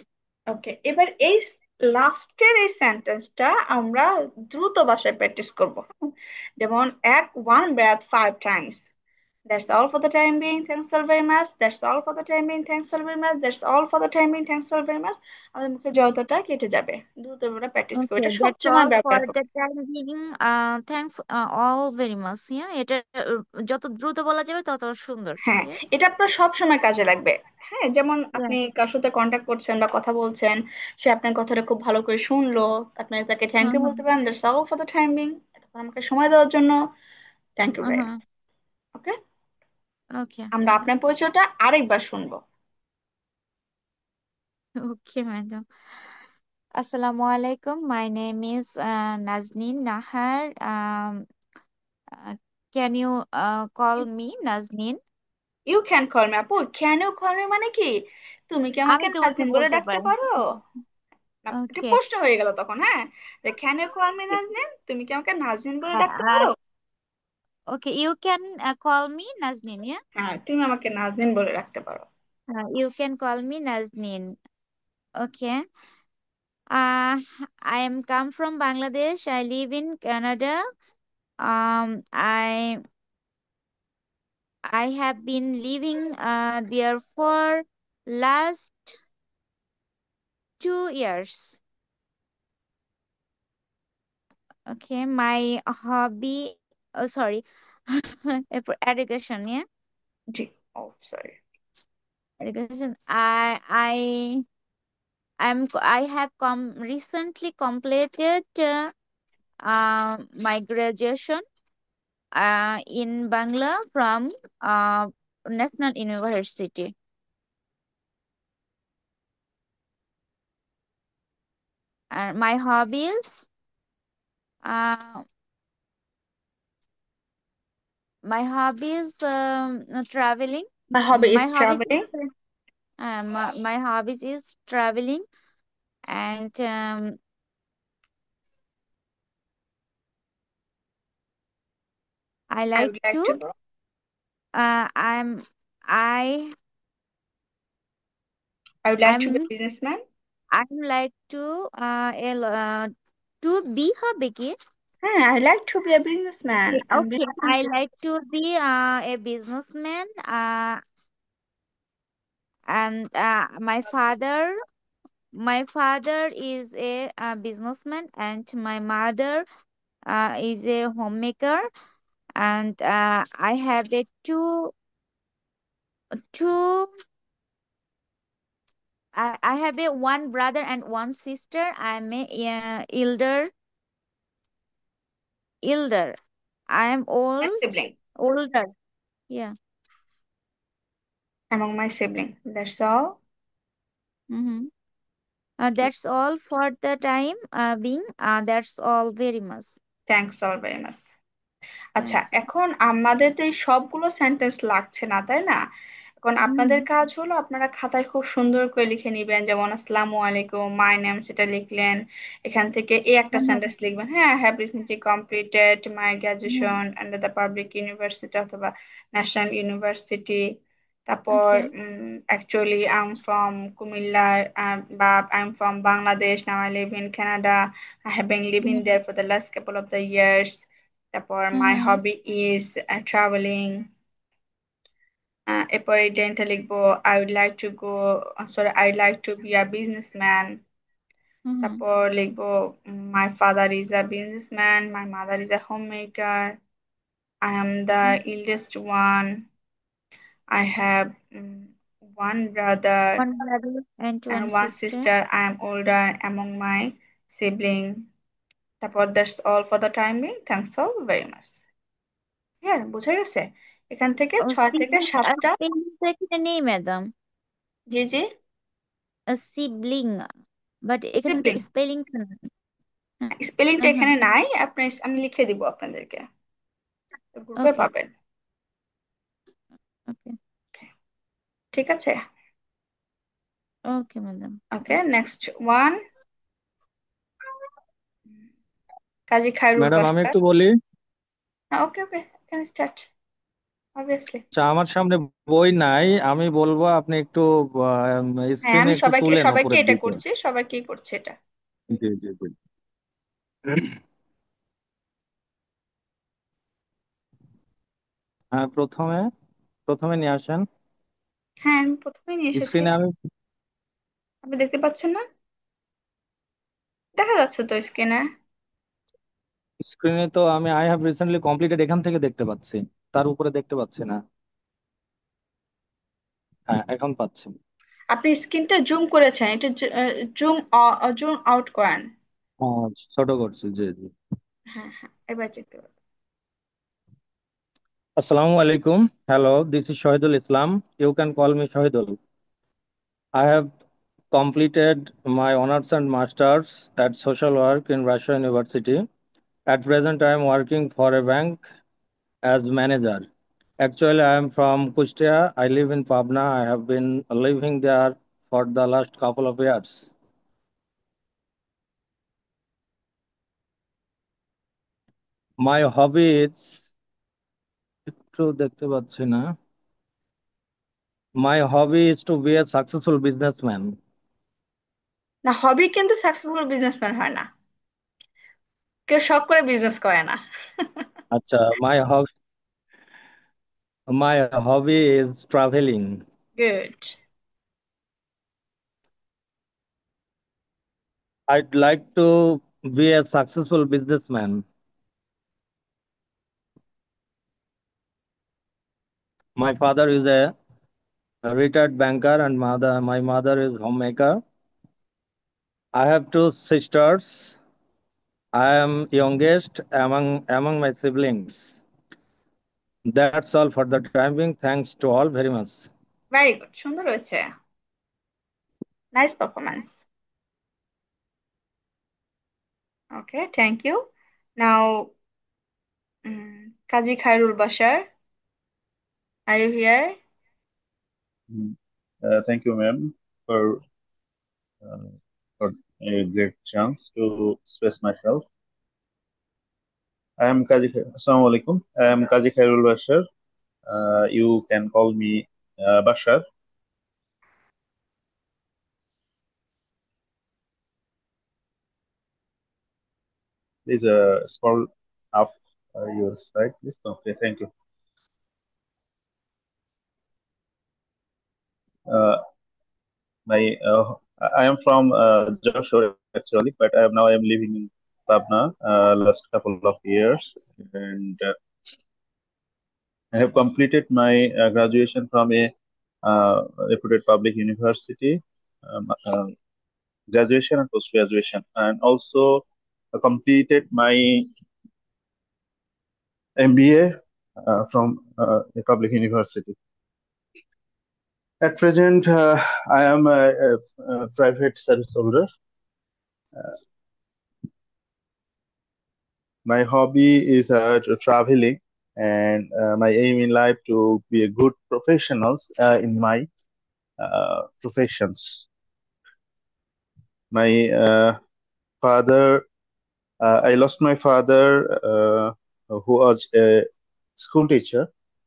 ওকে, এবার এই লাস্টের এই সেন্টেন্সটা আমরা দ্রুত ভাষায় প্র্যাকটিস করব। যেমন এক one breath 5 times. That's all for the time being. Thanks all very much. That's all for the time being. Thanks all very much. That's all for the time being. Thanks all very much. আমাদের মুখে যতটা কেটে যাবে, দ্রুত আমরা প্র্যাকটিস করি, ওকে, এটা দ্যাটস সবসময় অল ফর ব্যবহার দ্য হবে। Time being. Thanks all very much. হ্যাঁ, এটা যত দ্রুত বলা যাবে তত সুন্দর। হ্যাঁ, এটা আপনার সব সময় কাজে লাগবে। হ্যাঁ, যেমন Yeah. আপনি কার সাথে কন্ট্যাক্ট করছেন বা কথা বলছেন, সে আপনার কথাটা খুব ভালো করে শুনলো, আপনি তাকে থ্যাংক হুম ইউ হুম। বলতে পারেন, that's all for the time being, এতক্ষণ আমাকে সময় দেওয়ার জন্য thank you very hmm. Much. Okay, okay আমরা ম্যাডাম। আপনার পরিচয়টা আরেকবার শুনবো। Okay madam. আসসালামু আলাইকুম, my name is Naznin Nahar. Can you call me Naznin? You can call me. আপু, ক্যান ইউ কল মি মানে কি? তুমি কি আমাকে আমি তো উঠে নাজনীন বলে বলতে ডাকতে পারি। পারো? না, এটা ওকে। প্রশ্ন হয়ে গেল তখন। হ্যাঁ, যে can you call me Naznin, তুমি কি আমাকে নাজনীন বলে ডাকতে পারো? Okay, you can call me Naznin. হ্যাঁ, তুমি আমাকে নাজনীন বলে ডাকতে পারো। You can call me Nazneen. Okay. Uh, I am come from Bangladesh. I live in Canada. I have been living there for last 2 years. Okay, my hobby. Oh, sorry. For education, yeah. জি, oh sorry. Education. I have recently completed my graduation in Bangla from National University. And uh, my hobbies traveling. My hobby My is hobbies traveling. is my hobbies is traveling, and I I like would like to to go. I'm I I would like to be a I'm businessman. I'm like to be হবে কি? হ্যাঁ, I like to be a businessman. And Okay, businessman I like to be a businessman. And my father is a businessman, and my mother is a homemaker. And I have a two I have a one brother and one sister. I'm a elder. I am my sibling. older. Yeah. Among my sibling. That's all. Mm-hmm. That's all for the time being. That's all very much. Thanks all very much. আচ্ছা, Thanks. এখন আমাদের তো এই সবগুলো সেন্টেন্স লাগছে না, তাই না? এখন আপনাদের Mm-hmm. কাজ হলো আপনারা খাতায় খুব সুন্দর করে লিখে নিবেন, যেমন আসসালামু আলাইকুম, মাই নেম, সেটা লিখলেন। এখান থেকে এই একটা Mm-hmm. সেন্টেন্স লিখবেন, হ্যাঁ, have recently completed my Mm-hmm. Graduation under the public university অথবা ন্যাশনাল ইউনিভার্সিটি। তারপর Okay. Actually I am from Comilla, বা I am from Bangladesh, now I live in Canada, I have been living Mm-hmm. There for the last couple of the years. তারপর my Mm-hmm. Hobby is travelling. এরপর এটা লিখবো, I would like to go, sorry, I like to be a businessman. Mm-hmm. তারপর লিখবো, my father is a businessman, my mother is a home maker, I am the eldest one, I have one brother One brother and and one one sister. sister, I am older among my sibling. তারপর that's all for the time being. Thanks all very much. হ্যাঁ, বোঝা গেছে? এখান থেকে 6 থেকে 7টা। Sibling তো এখানে নেই madam. G G, sibling, but এখানে তো সিবলিং। স্পেলিং। স্পেলিংটা হ্যাঁ হ্যাঁ। এখানে নাই, আমি লিখে দিব আপনাদেরকে, গ্রুপে ওকে পাবেন। ওকে ঠিক আছে, ওকে ম্যাডাম। ওকে, নেক্সট ওয়ান, কাজী খায়রুল ম্যাডাম আমি বাসার। একটু বলি। ওকে ওকে, ক্যান স্টার্ট অবভিয়াসলি। আচ্ছা, আমার সামনে বই নাই, আমি বলবো আপনি একটু হ্যাঁ, স্ক্রিনে আমি একটু সবাইকে তুলেন সবাইকে উপরের এটা দিকে। করছি, সবাইকেই করছি এটা। জি জি জি। হ্যাঁ, প্রথমে প্রথমে নিয়ে আসেন। হ্যাঁ, আমি প্রথমেই নিয়ে এসেছি। স্ক্রিনে আমি আপনি দেখতে পাচ্ছেন না? দেখা যাচ্ছে তো স্ক্রিনে। স্ক্রিনে তো আমি আই হ্যাভ রিসেন্টলি কমপ্লিটেড এখান থেকে দেখতে পাচ্ছি, তার উপরে দেখতে পাচ্ছি না। হ্যাঁ, এখন পাচ্ছি। আপনি স্ক্রিনটা জুম করেছেন, একটু জুম জুম আউট করেন। হ্যাঁ, ছোট করছি, জি জি। হ্যাঁ হ্যাঁ, এবার দেখতে পাবেন। আসসালামু আলাইকুম। Hello, this is Shahidul Islam. You can call me Shahidul. I have completed my honors and masters at social work in Russia University. At present, I am working for a bank as manager. Actually, I am from Kustia. I live in Pabna. I have been living there for the last couple of years. My hobby is একটু দেখতে পাচ্ছি না। My hobby is to be a successful businessman. না, হবি কিন্তু সাকসেসফুল বিজনেসম্যান হয় না, কেউ শখ করে বিজনেস করে না। আচ্ছা, my hobby is traveling. Good. I'd like to be a successful businessman. My father is a retired banker and my mother is homemaker. I have two sisters. I am youngest among my siblings. That's all for the time being. Thanks to all very much. Very good, সুন্দর হয়েছে। Nice performance. Okay, thank you. Now, Kazi Khairul Bashar, are you here? Mm. Thank you, ma'am, uh, for a great chance to express myself. I am Assalamu alaikum. I am Kaji Khairul Bashar. You can call me Bashar. Please scroll up your slide, please. Okay, thank you. Uh, I am from Joshua actually, but now I am living in Pabna last couple of years, and I have completed my graduation from a reputed public university, graduation and post graduation, and also completed my MBA from a public university. At present, I am a private service holder. My hobby is traveling, and my aim in life to be a good professionals in my professions. My father, I lost my father, who was a school teacher,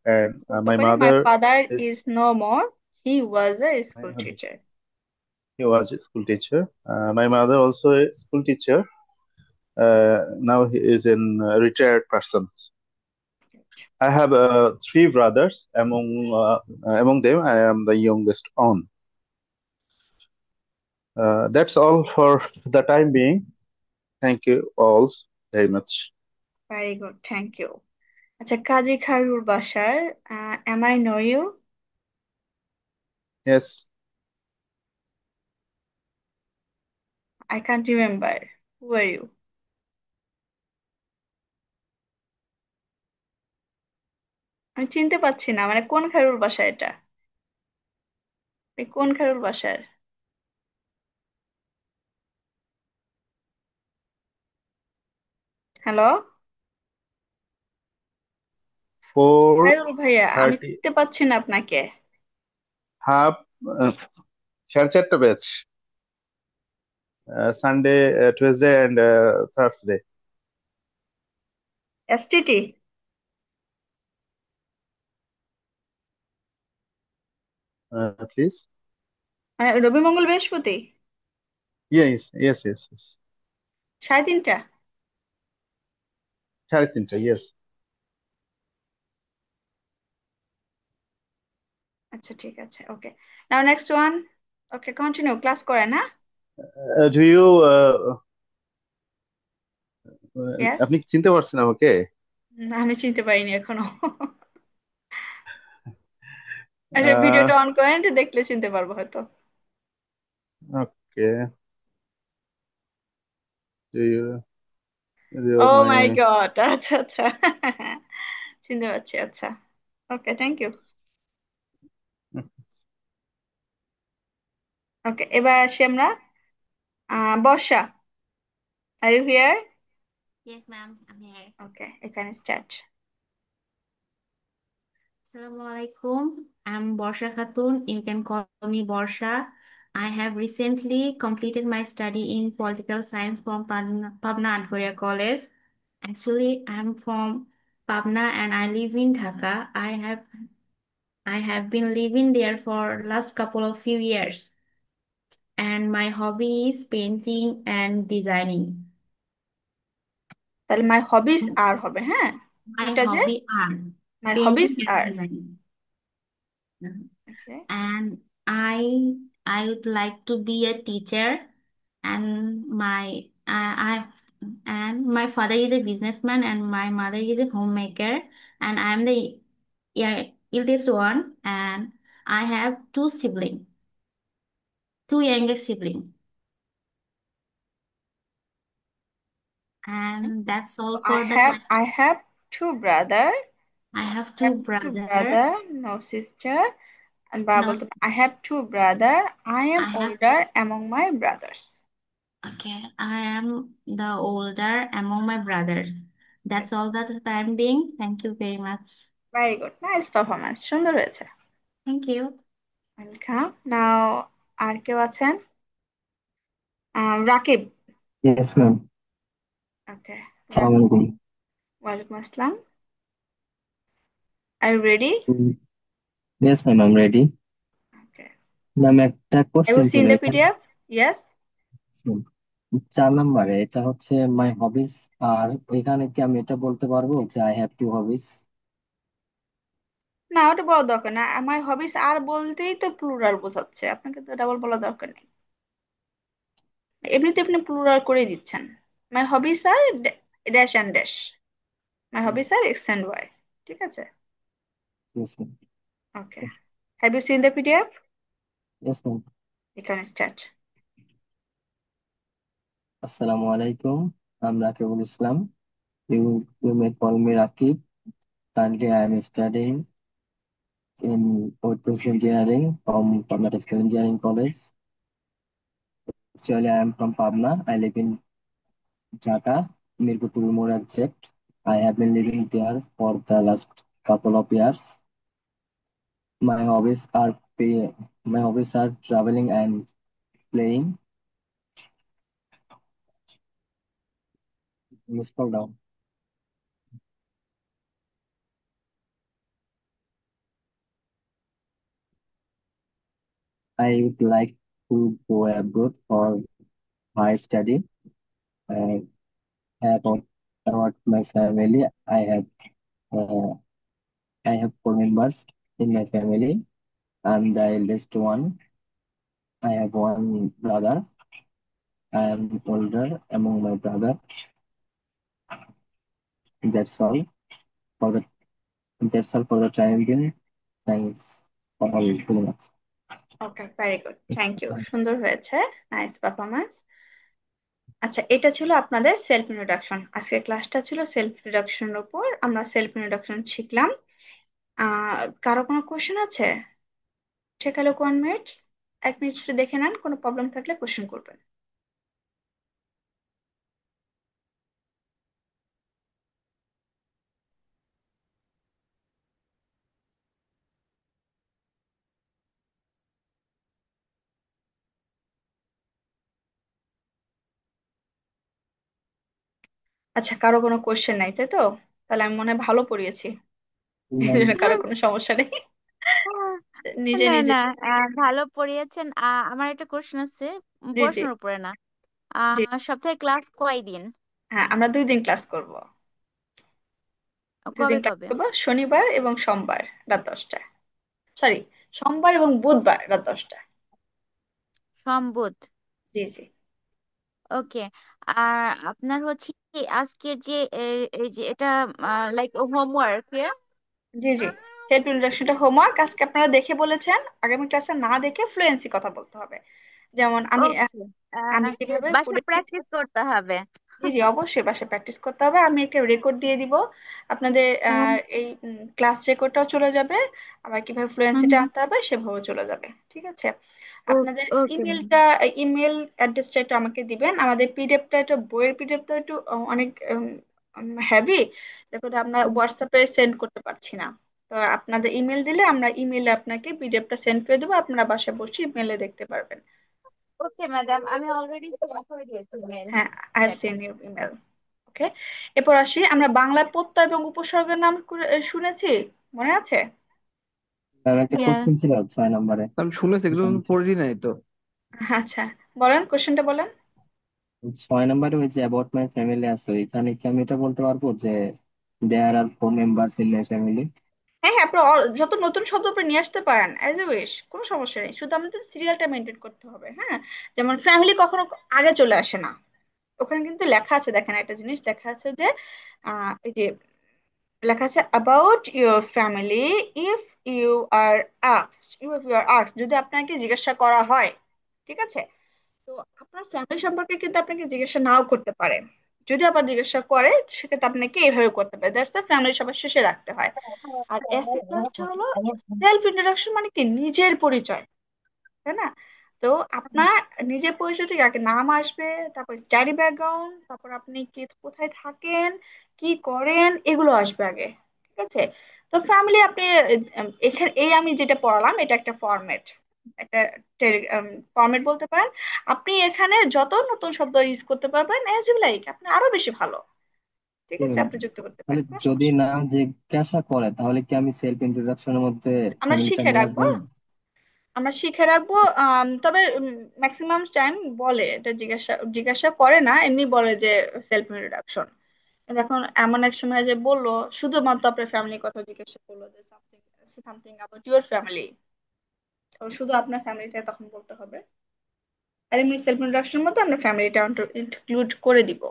and বলতে my পারি, my mother father is is no more, he was a my school mother. Teacher. He was a school teacher. My mother also a school teacher. Now he is in retired person. I have three brothers. Among them, I am the youngest on. That's all for the time being. Thank you all very much. Very good, thank you. আচ্ছা, Kazi Khairul Bashar, am I know you? Yes, I can't remember, who are you? আমি চিনতে পারছি না, মানে কোন খায়রুল বাশার এটা? এই কোন খায়রুল বাশার? হ্যালো, খায়রুল ভাইয়া, আমি 4:30 চিনতে পাচ্ছি না আপনাকে। half, uh, 4:30 batch. Sunday, Tuesday, and Thursday. STT? Please. রবি মঙ্গল বৃহস্পতি? Yes, yes, yes, yes. 3:30? 3:30, yes. আচ্ছা ঠিক আছে, ওকে। নাও নেক্সট ওয়ান। ওকে, কন্টিনিউ ক্লাস করে না? Do you yes. আপনি কি চিনতে পারছেন আমাকে? আমি চিনতে পারিনি এখনো। আচ্ছা, আহ ভিডিওটা অন করেন, দেখলে চিনতে পারবো হয়তো। ওকে। Do you oh do my my গড, আচ্ছা আচ্ছা। চিনতে পারছি, আচ্ছা। ওকে, থ্যাংক ইউ। ওকে, এবার আসি আমরা। Borsha, are you here? Yes, ma'am, I'm here. Okay, এখানে start. Assalamualaikum. I'm Borsha Khatun. You can call me Borsha. I have recently completed my study in political science from Pabna Anthoria College. Actually, I'm from Pabna and I live in Dhaka. I have been living there for last couple of few years. And my hobby is painting and designing. তাহলে মাই হবিস আর হবে, হ্যাঁ? My এটা যে hobby are my hobbies painting and are. designing. ওকে। And I would like to be a teacher, and my father is a businessman and my mother is a homemaker, and I'm the, yeah, eldest one, and I have two siblings, two younger siblings, and that's all I for the have class. I have two brother. I have have two two brother. Brother, no sister. বা No, বলতে I have two brother, I am I have. Older among my brothers. Okay, I am the older among my brothers. That's all that time being. Thank you very much. Very good, nice performance, সুন্দর হয়েছে। Thank you. ওয়েলকাম। নাও আর কেউ আছেন? রাকিব। Yes, ma'am. ওকে, রাকিব। Assalamualaikum. ওয়ালাইকুম আসসালাম। Are you ready? Yes, ma'am, I'm ready. Okay, ma'am একটা হ্যাভ ইউ কোশ্চেন সিন ছিল দ্য এখানে। পিডিএফ? ইয়েস। 4 নম্বরে এটা হচ্ছে মাই হবিস, আর এখানে কি আমি এটা বলতে পারবো যে আই হ্যাভ টু হবিস? না, ওটা বলার দরকার না, আমার হবিস আর বলতেই তো প্লুরাল বোঝাচ্ছে, আপনাকে তো ডাবল বলার দরকার নেই। এমনিতে আপনি প্লুরাল করে দিচ্ছেন। My hobbies are dash and dash, my hobbies are X and Y. ঠিক আছে, Yes, ma'am. Okay. Have you seen the PDF? Yes, ma'am. এখানে স্টার্ট। আসসালামু আলাইকুম, I'm Rakibul Islam. You may call me Rakib. Currently I am studying in Electrical Engineering from Pabna Technical Engineering College. Actually I am from Pabna. I live in Dhaka, Mirpur More exact. I have been living there for the last couple of years. My hobbies are my hobbies are traveling and playing. Scroll down. I would like to go abroad for higher study. Uh, about my family, uh, I have 4 members in my family. I'm the eldest one. I have one brother. I am older among my brother. That's all for the that's all for the time being. Thanks for all very much. Okay, very good, thank you, সুন্দর হয়েছে, নাইস পারফরমেন্স। আচ্ছা, এটা ছিল আপনাদের সেলফ ইন্ট্রোডাকশন। আজকের ক্লাসটা ছিল সেলফ ইন্ট্রোডাকশনের উপর, আমরা সেলফ ইন্ট্রোডাকশন শিখলাম। কারো কোনো কোশ্চেন আছে? ঠেকালো 1 মিনিট, 1 মিনিট একটু দেখে নেন, কোনো প্রবলেম থাকলে কোশ্চেন করবেন। আচ্ছা, কারো কোনো কোশ্চেন নাই, তাই তো? তাহলে আমি মনে হয় ভালো পড়িয়েছি, এই জন্য কারো কোনো সমস্যা নেই। নিজে না নিজে। না, ভালো পড়িয়েছেন। আমার একটা কোশ্চেন আছে, জি জি, পড়াশোনার উপরে না। জি। সপ্তাহে ক্লাস কয়দিন? হ্যাঁ, আমরা 2 দিন ক্লাস করব। কবে 2 দিন ক্লাস কবে? করবো, শনিবার এবং সোমবার রাত 10টায়। সরি, সোমবার এবং বুধবার রাত 10টায়। সম্বুধ। জি জি। ওকে। আর আপনার হচ্ছে কি আজকের যে এই যে এটা লাইক হোমওয়ার্ক? জি জি, সেলফ ইন্ট্রোডাকশনটা হোমওয়ার্ক আজকে আপনারা দেখে বলেছেন, আগামী ক্লাসে না দেখে ফ্লুয়েন্সি কথা বলতে হবে। যেমন আমি ওকে। আমি যেভাবে বাসায় করেছি। প্র্যাকটিস করতে হবে। জি জি, অবশ্যই বাসায় প্র্যাকটিস করতে হবে। আমি একটা রেকর্ড দিয়ে দিব আপনাদের। হুম এই ক্লাস রেকর্ডটাও চলে যাবে, আবার কিভাবে ফ্লুয়েন্সিটা হুম। আনতে হবে সেভাবেও চলে যাবে। ঠিক আছে? আপনাদের ওকে ম্যাডাম। ইমেলটা, ইমেল অ্যাড্রেসটা একটু আমাকে দিবেন। আমাদের পিডিএফটা, একটু বইয়ের পিডিএফটা একটু অনেক হেভি, দেখুন আমরা হোয়াটসঅ্যাপে সেন্ড করতে পারছি না। তো আপনাদের ইমেল দিলে আমরা ইমেলে আপনাকে পিডিএফটা সেন্ড করে দেবো, আপনারা বাসায় বসে ইমেলে দেখতে পারবেন। ওকে ম্যাডাম, আমি অলরেডি সেন্ড করে দিয়েছি মেল হ্যাঁ, আই হ্যাভ চ্যাটে। Seen your email. ওকে। এরপর আসি, আমরা বাংলায় প্রত্যয় এবং উপসর্গের নাম শুনেছি, মনে আছে? ম্যাম একটা ইয়া। কোশ্চেন ছিল 6 নম্বরে। আমি শুনেছি, এগুলো আমি পড়ি নাই তো। আচ্ছা, বলেন, কোশ্চেনটা বলেন। 6 নম্বরে ওই যে অ্যাবাউট মাই ফ্যামিলি আছে, এখানে কি আমি এটা বলতে পারবো যে দেয়ার আর 4 মেম্বার্স ইন মাই ফ্যামিলি? হ্যাঁ হ্যাঁ, আপনি যত নতুন শব্দ আপনি নিয়ে আসতে পারেন অ্যাজ এ উইশ, কোনো সমস্যা নেই, শুধু আমাদের সিরিয়ালটা মেনটেন করতে হবে। হ্যাঁ, যেমন ফ্যামিলি কখনো আগে চলে আসে না। ওখানে কিন্তু লেখা আছে, দেখেন একটা জিনিস লেখা আছে যে এই যে লেখা আছে about your family if you are asked, if you are asked, যদি আপনাকে জিজ্ঞাসা করা হয়। ঠিক আছে? তো আপনার ফ্যামিলি সম্পর্কে কিন্তু আপনাকে জিজ্ঞাসা নাও করতে পারে। যদি আবার জিজ্ঞাসা করে, সেক্ষেত্রে আপনাকে এইভাবে করতে পারে, দ্যাটস ফ্যামিলি সবার শেষে রাখতে হয়। আর এসি প্লাসটা হলো সেলফ ইন্ট্রোডাকশন, মানে কি নিজের পরিচয়, তাই না? তো আপনার নিজের পরিচয় থেকে আগে নাম আসবে, তারপর স্টাডি ব্যাকগ্রাউন্ড, তারপর আপনি কি কোথায় থাকেন, কি করেন, এগুলো আসবে আগে। ঠিক আছে? তো ফ্যামিলি আপনি এখানে এই আমি যেটা পড়ালাম এটা একটা ফরম্যাট, একটা ফরম্যাট বলতে পারেন। আপনি এখানে যত নতুন শব্দ ইউজ করতে পারবেন অ্যাজ ইউ লাইক, আপনি আরো বেশি ভালো। ঠিক আছে, আপনি যুক্ত করতে তাহলে পারেন, কোনো যদি সমস্যা না নেই। জিজ্ঞাসা করে তাহলে কি আমি সেলফ ইন্ট্রোডাকশনের মধ্যে আমরা ফ্যামিলিটা শিখে নিয়ে রাখবো, আসবো না? আমরা শিখে রাখবো। তবে ম্যাক্সিমাম টাইম বলে, এটা জিজ্ঞাসা জিজ্ঞাসা করে না, এমনি বলে যে সেলফ ইন্ট্রোডাকশন। এখন এমন এক সময় যে বললো, শুধুমাত্র আপনার ফ্যামিলির কথা জিজ্ঞাসা করলো, যে something something about your family, তো শুধু আপনার ফ্যামিলিটা তখন বলতে হবে। আর এমনি সেলফ ইন্ট্রোডাকশনের মধ্যে আমরা ফ্যামিলিটা ইনক্লুড করে দিব।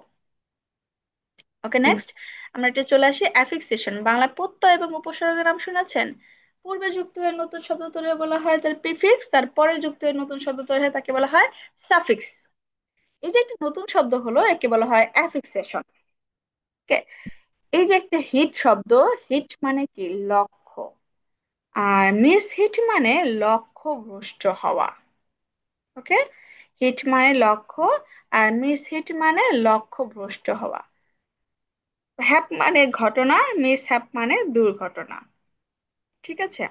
ওকে, নেক্সট আমরা এটা চলে আসি অ্যাফিক্সেশন। বাংলা প্রত্যয় এবং উপসর্গের নাম শুনেছেন? পূর্বে যুক্ত হয়ে নতুন শব্দ তৈরি হয় বলা হয় তার প্রিফিক্স, তারপরে যুক্ত হয়ে নতুন শব্দ তৈরি হয় তাকে বলা হয় সাফিক্স। এই যে একটা নতুন শব্দ হলো, একে বলা হয় অ্যাফিক্সেশন। ওকে। এই যে একটা হিট শব্দ, হিট মানে কি লক্ষ্য, আর মিস হিট মানে লক্ষ্য ভ্রষ্ট হওয়া। ওকে। হিট মানে লক্ষ্য, আর মিস হিট মানে লক্ষ্য ভ্রষ্ট হওয়া। হ্যাপ মানে ঘটনা, মিস হ্যাপ মানে দুর্ঘটনা। ঠিক আছে?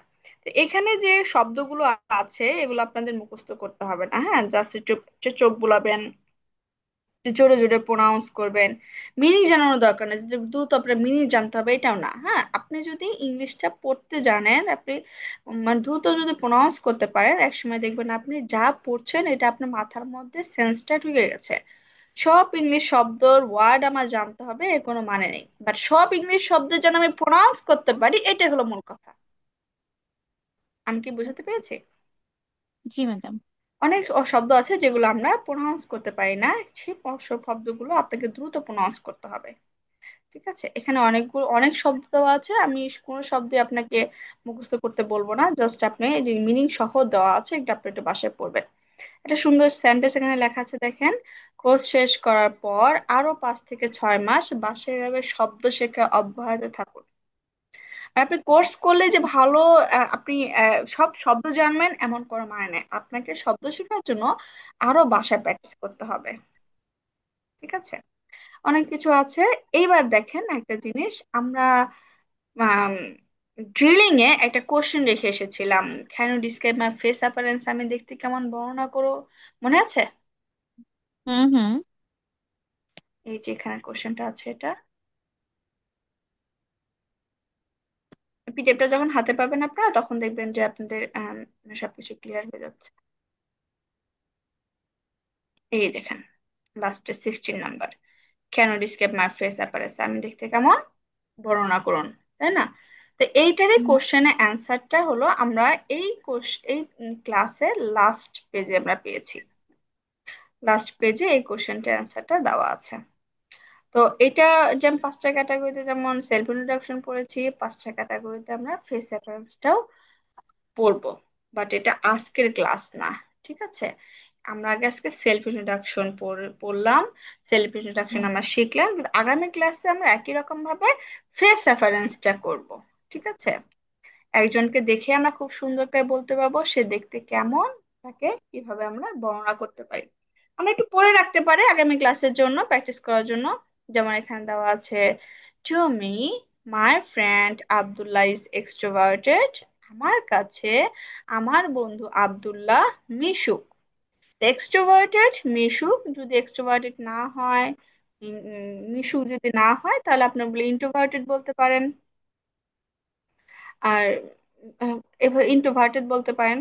তো এখানে যে শব্দগুলো আছে এগুলো আপনাদের মুখস্থ করতে হবে না। হ্যাঁ, জাস্ট একটু একটু চোখ বুলাবেন, একটু জোরে জোরে প্রোনাউন্স করবেন। মিনিং জানানোর দরকার নেই যে দ্রুত আপনার মিনিং জানতে হবে, এটাও না। হ্যাঁ, আপনি যদি ইংলিশটা পড়তে জানেন, আপনি মানে দ্রুত যদি প্রোনাউন্স করতে পারেন, একসময় দেখবেন আপনি যা পড়ছেন এটা আপনার মাথার মধ্যে সেন্সটা ঢুকে গেছে। সব ইংলিশ শব্দর ওয়ার্ড আমার জানতে হবে এর কোনো মানে নেই, বাট সব ইংলিশ শব্দ যেন আমি প্রোনাউন্স করতে পারি, এটাই হলো মূল কথা। আমি কি বোঝাতে পেরেছি? জি ম্যাডাম। অনেক শব্দ আছে যেগুলো আমরা প্রোনাউন্স করতে পারি না, সেই সব শব্দগুলো আপনাকে দ্রুত প্রোনাউন্স করতে হবে। ঠিক আছে? এখানে অনেক শব্দ দেওয়া আছে, আমি কোনো শব্দে আপনাকে মুখস্থ করতে বলবো না, জাস্ট আপনি মিনিং সহ দেওয়া আছে, এটা আপনি একটু বাসায় পড়বেন। একটা সুন্দর সেন্টেন্স এখানে লেখা আছে, দেখেন। কোর্স শেষ করার পর আরো 5 থেকে 6 মাস বাসায় এভাবে শব্দ শেখা অব্যাহত থাকুন। আর আপনি কোর্স করলে যে ভালো আপনি সব শব্দ জানবেন এমন কোনো মানে নেই, আপনাকে শব্দ শেখার জন্য আরো বাসায় প্র্যাকটিস করতে হবে। ঠিক আছে? অনেক কিছু আছে। এইবার দেখেন একটা জিনিস, আমরা ড্রিলিং এ একটা কোশ্চেন রেখে এসেছিলাম, can you describe my face appearance, আমি দেখতে কেমন, বর্ণনা করো। মনে আছে? হুম হুম। এই যে এখানে কোশ্চেনটা আছে, এটা পিডিএফটা যখন হাতে পাবেন আপনারা, তখন দেখবেন যে আপনাদের সবকিছু ক্লিয়ার হয়ে যাচ্ছে। এই দেখেন, লাস্টে 16 নাম্বার, কেন ডিসক্রাইব মাই ফেস অ্যাপারেন্স, আমি দেখতে কেমন, বর্ণনা করুন, তাই না? তো এইটারই কোশ্চেনের অ্যান্সারটা হলো আমরা এই ক্লাসের লাস্ট পেজে আমরা পেয়েছি। লাস্ট পেজে এই কোশ্চেনটার অ্যান্সারটা দেওয়া আছে। তো এটা যেমন 5টা ক্যাটাগরিতে যেমন সেলফ ইন্ট্রোডাকশন পড়েছি, 5টা ক্যাটাগরিতে আমরা ফেস অ্যাপিয়ারেন্সটাও পড়বো, বাট এটা আজকের ক্লাস না, ঠিক আছে? আমরা আগে আজকে সেলফ ইন্ট্রোডাকশন পড়লাম, সেলফ ইন্ট্রোডাকশন আমরা শিখলাম, কিন্তু আগামী ক্লাসে আমরা একই রকম ভাবে ফেস রেফারেন্সটা করব, ঠিক আছে? একজনকে দেখে আমরা খুব সুন্দর করে বলতে পারবো সে দেখতে কেমন, তাকে কিভাবে আমরা বর্ণনা করতে পারি। আমরা একটু পড়ে রাখতে পারি আগামী ক্লাসের জন্য, প্র্যাকটিস করার জন্য। যেমন এখানে দেওয়া আছে, to me my friend Abdullah is extroverted, আমার কাছে আমার বন্ধু আব্দুল্লাহ মিশুক। এক্সট্রোভার্টেড মিশুক যদি এক্সট্রোভার্টেড না হয়, মিশুক যদি না হয়, তাহলে আপনি বলে ইন্ট্রোভার্টেড বলতে পারেন। আর এভাবে ইন্ট্রোভার্টেড বলতে পারেন।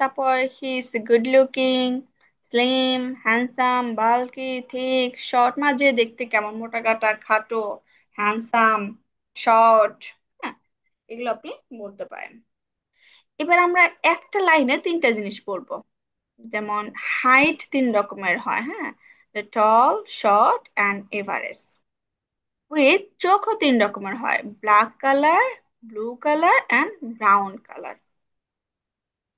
তারপর হি is good looking, slim, handsome, bulky, thick, short, মাঝে দেখতে কেমন, মোটা কাটা, খাটো, হ্যান্ডসাম, শর্ট, হ্যাঁ, এগুলো আপনি বলতে পারেন। এবার আমরা একটা লাইনে 3টা জিনিস বলবো। যেমন হাইট 3 রকমের হয়, হ্যাঁ, tall, short and average. With চোখও 3 রকমের হয়, black colour, blue colour and brown colour.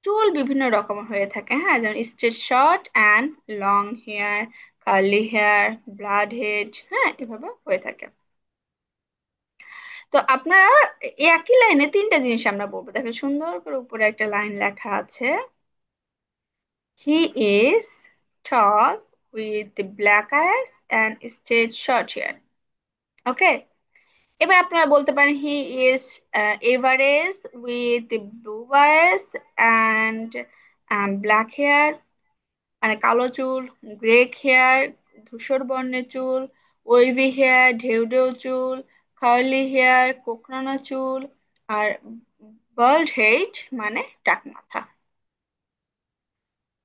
চুল বিভিন্ন রকম হয়ে থাকে, হ্যাঁ, যেমন straight, short and long hair, curly hair, blond head, হ্যাঁ, এভাবে হয়ে থাকে। তো আপনারা এই একই লাইনে 3টা জিনিস আমরা বলবো। দেখেন সুন্দর করে উপরে একটা লাইন লেখা আছে, he is tall with black eyes and straight short hair. Okay, এবার আপনারা বলতে পারেন he is average with blue eyes and black hair, মানে কালো চুল, গ্রে হেয়ার, ধূসর বর্ণের চুল, ওয়েভি হেয়ার, ঢেউ ঢেউ চুল, কার্লি হেয়ার, কোকড়ানো চুল, আর বাল্ড হেড মানে টাক মাথা।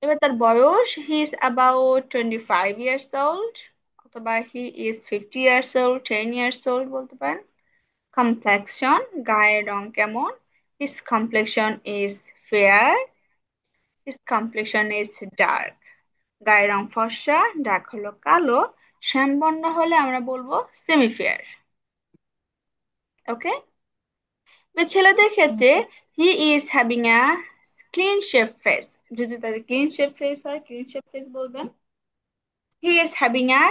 এবার তার বয়স, he is about 25 years old, অথবা he is 50 years old, 10 years old বলতে পারেন। কমপ্লেক্সন, গায়ের রং কেমন, his complexion is fair, his complexion is dark. গায়ের রং ফর্সা, ডার্ক হলো কালো, শ্যামবর্ণ হলে আমরা বলবো সেমি ফেয়ার। ওকে, ছেলেদের ক্ষেত্রে he is having a clean shape face, যদি তাদের ক্লিন শেপ ফেস হয় ক্লিন শেপ ফেস বলবেন। He is having a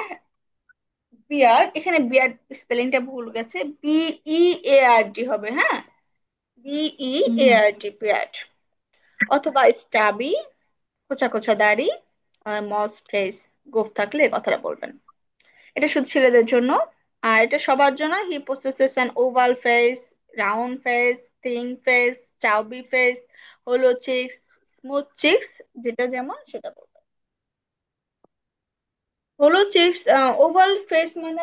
beard, এখানে বিয়ার্ড স্পেলিংটা ভুল গেছে, BEARD হবে, হ্যাঁ, BEARD, বিয়ার্ড। অথবা স্টাবি, খোঁচা খোঁচা দাড়ি, মস্টেজ, গোফ থাকলে এই কথাটা বলবেন। এটা শুধু ছেলেদের জন্য। আর এটা সবার জন্য, he possesses an oval face, round face, thin face, chubby face, hollow cheeks, smooth cheeks, যেটা যেমন সেটা বলবো। হলো চিক্স, ওভাল ফেস মানে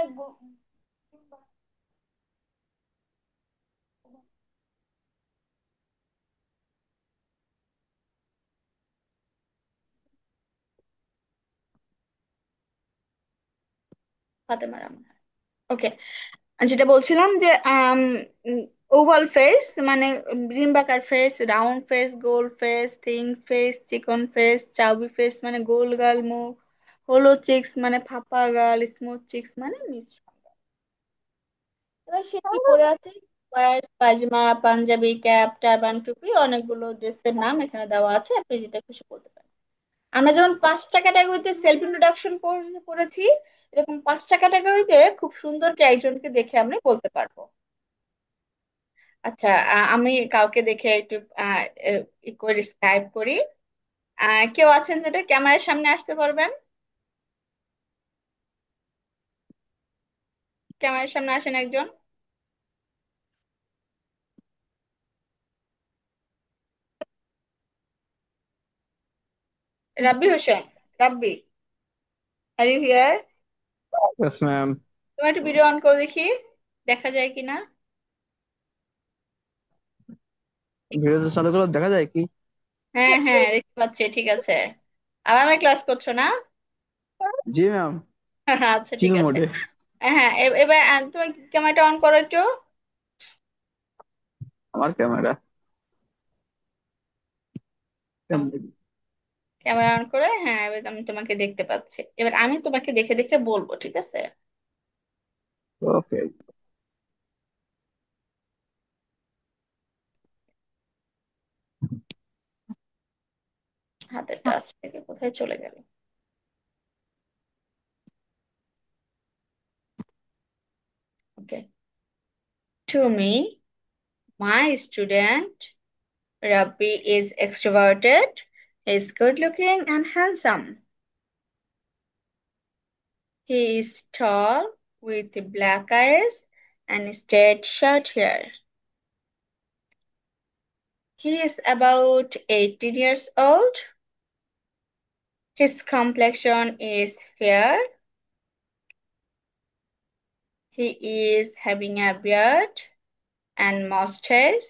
ফাতেমা রহমান। ওকে, যেটা বলছিলাম যে ওভাল ফেস মানে ডিম্বাকার ফেস, রাউন্ড ফেস, গোল ফেস, থিন ফেস, চিকন ফেস, চাউবি ফেস মানে গোল গাল মুখ, হলো চিক্স মানে ফাঁপা গাল, স্মুথ চিক্স মানে মিশ্র। এবার সে কি পরে আছে, ওয়্যার্স পায়জামা, পাঞ্জাবি, ক্যাপ, টারবান, টুপি, অনেকগুলো ড্রেসের নাম এখানে দেওয়া আছে, আপনি যেটা খুশি বলতে পারেন। আমরা যেমন 5টা ক্যাটাগরিতে সেলফ ইন্ট্রোডাকশন করেছি, এরকম 5টা ক্যাটাগরিতে খুব সুন্দর করে একজনকে দেখে আমরা বলতে পারবো। আচ্ছা, আমি কাউকে দেখে একটু করে স্কাইপ করি। কেউ আছেন যেটা ক্যামেরার সামনে আসতে পারবেন? ক্যামেরার সামনে আসেন একজন। Rabbi Hossain, Rabbi, are you here? Yes, ma'am. তোমার একটু ভিডিও অন করে দেখি, দেখা যায় কিনা। ভিডিও তো চালু করলে দেখা যায় কি? হ্যাঁ হ্যাঁ, দেখতে পাচ্ছি, ঠিক আছে। আবার আমি ক্লাস করছো না? জি ম্যাম। আচ্ছা ঠিক চিল আছে। মোডে। হ্যাঁ, এবার তুমি ক্যামেরাটা অন করো একটু। আমার ক্যামেরা ক্যামেরা অন করে, হ্যাঁ এবার আমি তোমাকে দেখতে পাচ্ছি। এবার আমি তোমাকে দেখে দেখে বলবো, ঠিক আছে? ওকে। হাতের টাচ থেকে কোথায় চলে গেল? ওকে। To me, my student Rabbi is extroverted, is good looking and handsome. He is tall with black eyes and straight short hair. He is about 18 years old. His complexion is fair. He is having a beard and mustache.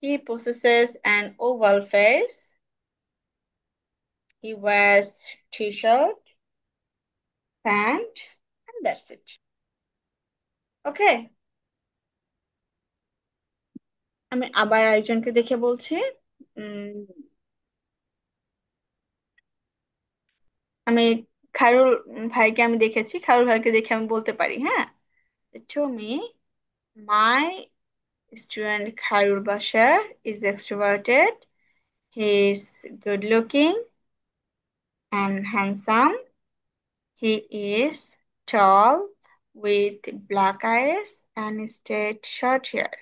He possesses an oval face. He wears t-shirt, pant, and that's it. ওকে, আমি আবার একজনকে দেখে বলছি। উম, আমি খায়রুল ভাইকে আমি দেখেছি, খায়রুল ভাইকে দেখে আমি বলতে পারি, হ্যাঁ। To me, my student Khairul Bashar is extroverted. He is good looking and handsome. He is tall with black eyes and straight short hair.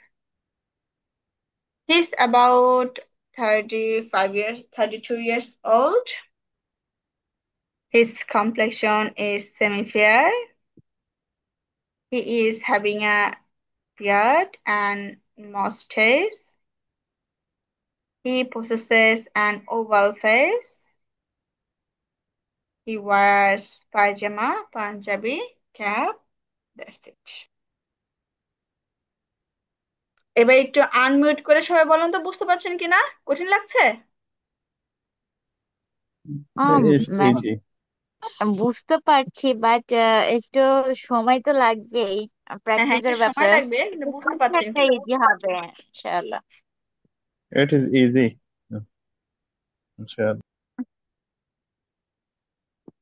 He's about 35 years, 32 years old. His complexion is semi-fair. He is having a beard and mustache. He possesses an oval face. He wears pajama, Punjabi cap. That's it. এবার একটু আনমিউট করে সবাই বলুন তো, বুঝতে পারছেন কিনা? কঠিন লাগছে? It's ma'am, easy. বুঝতে পারছি বাট একটু সময় তো লাগবেই, হ্যাঁ হ্যাঁ, একটু প্র্যাকটিসের সময় ব্যাপার আছে। লাগবে, কিন্তু বুঝতে পারছেন কিনা? ইজি হবে ইনশাআল্লাহ। It is easy. Sure.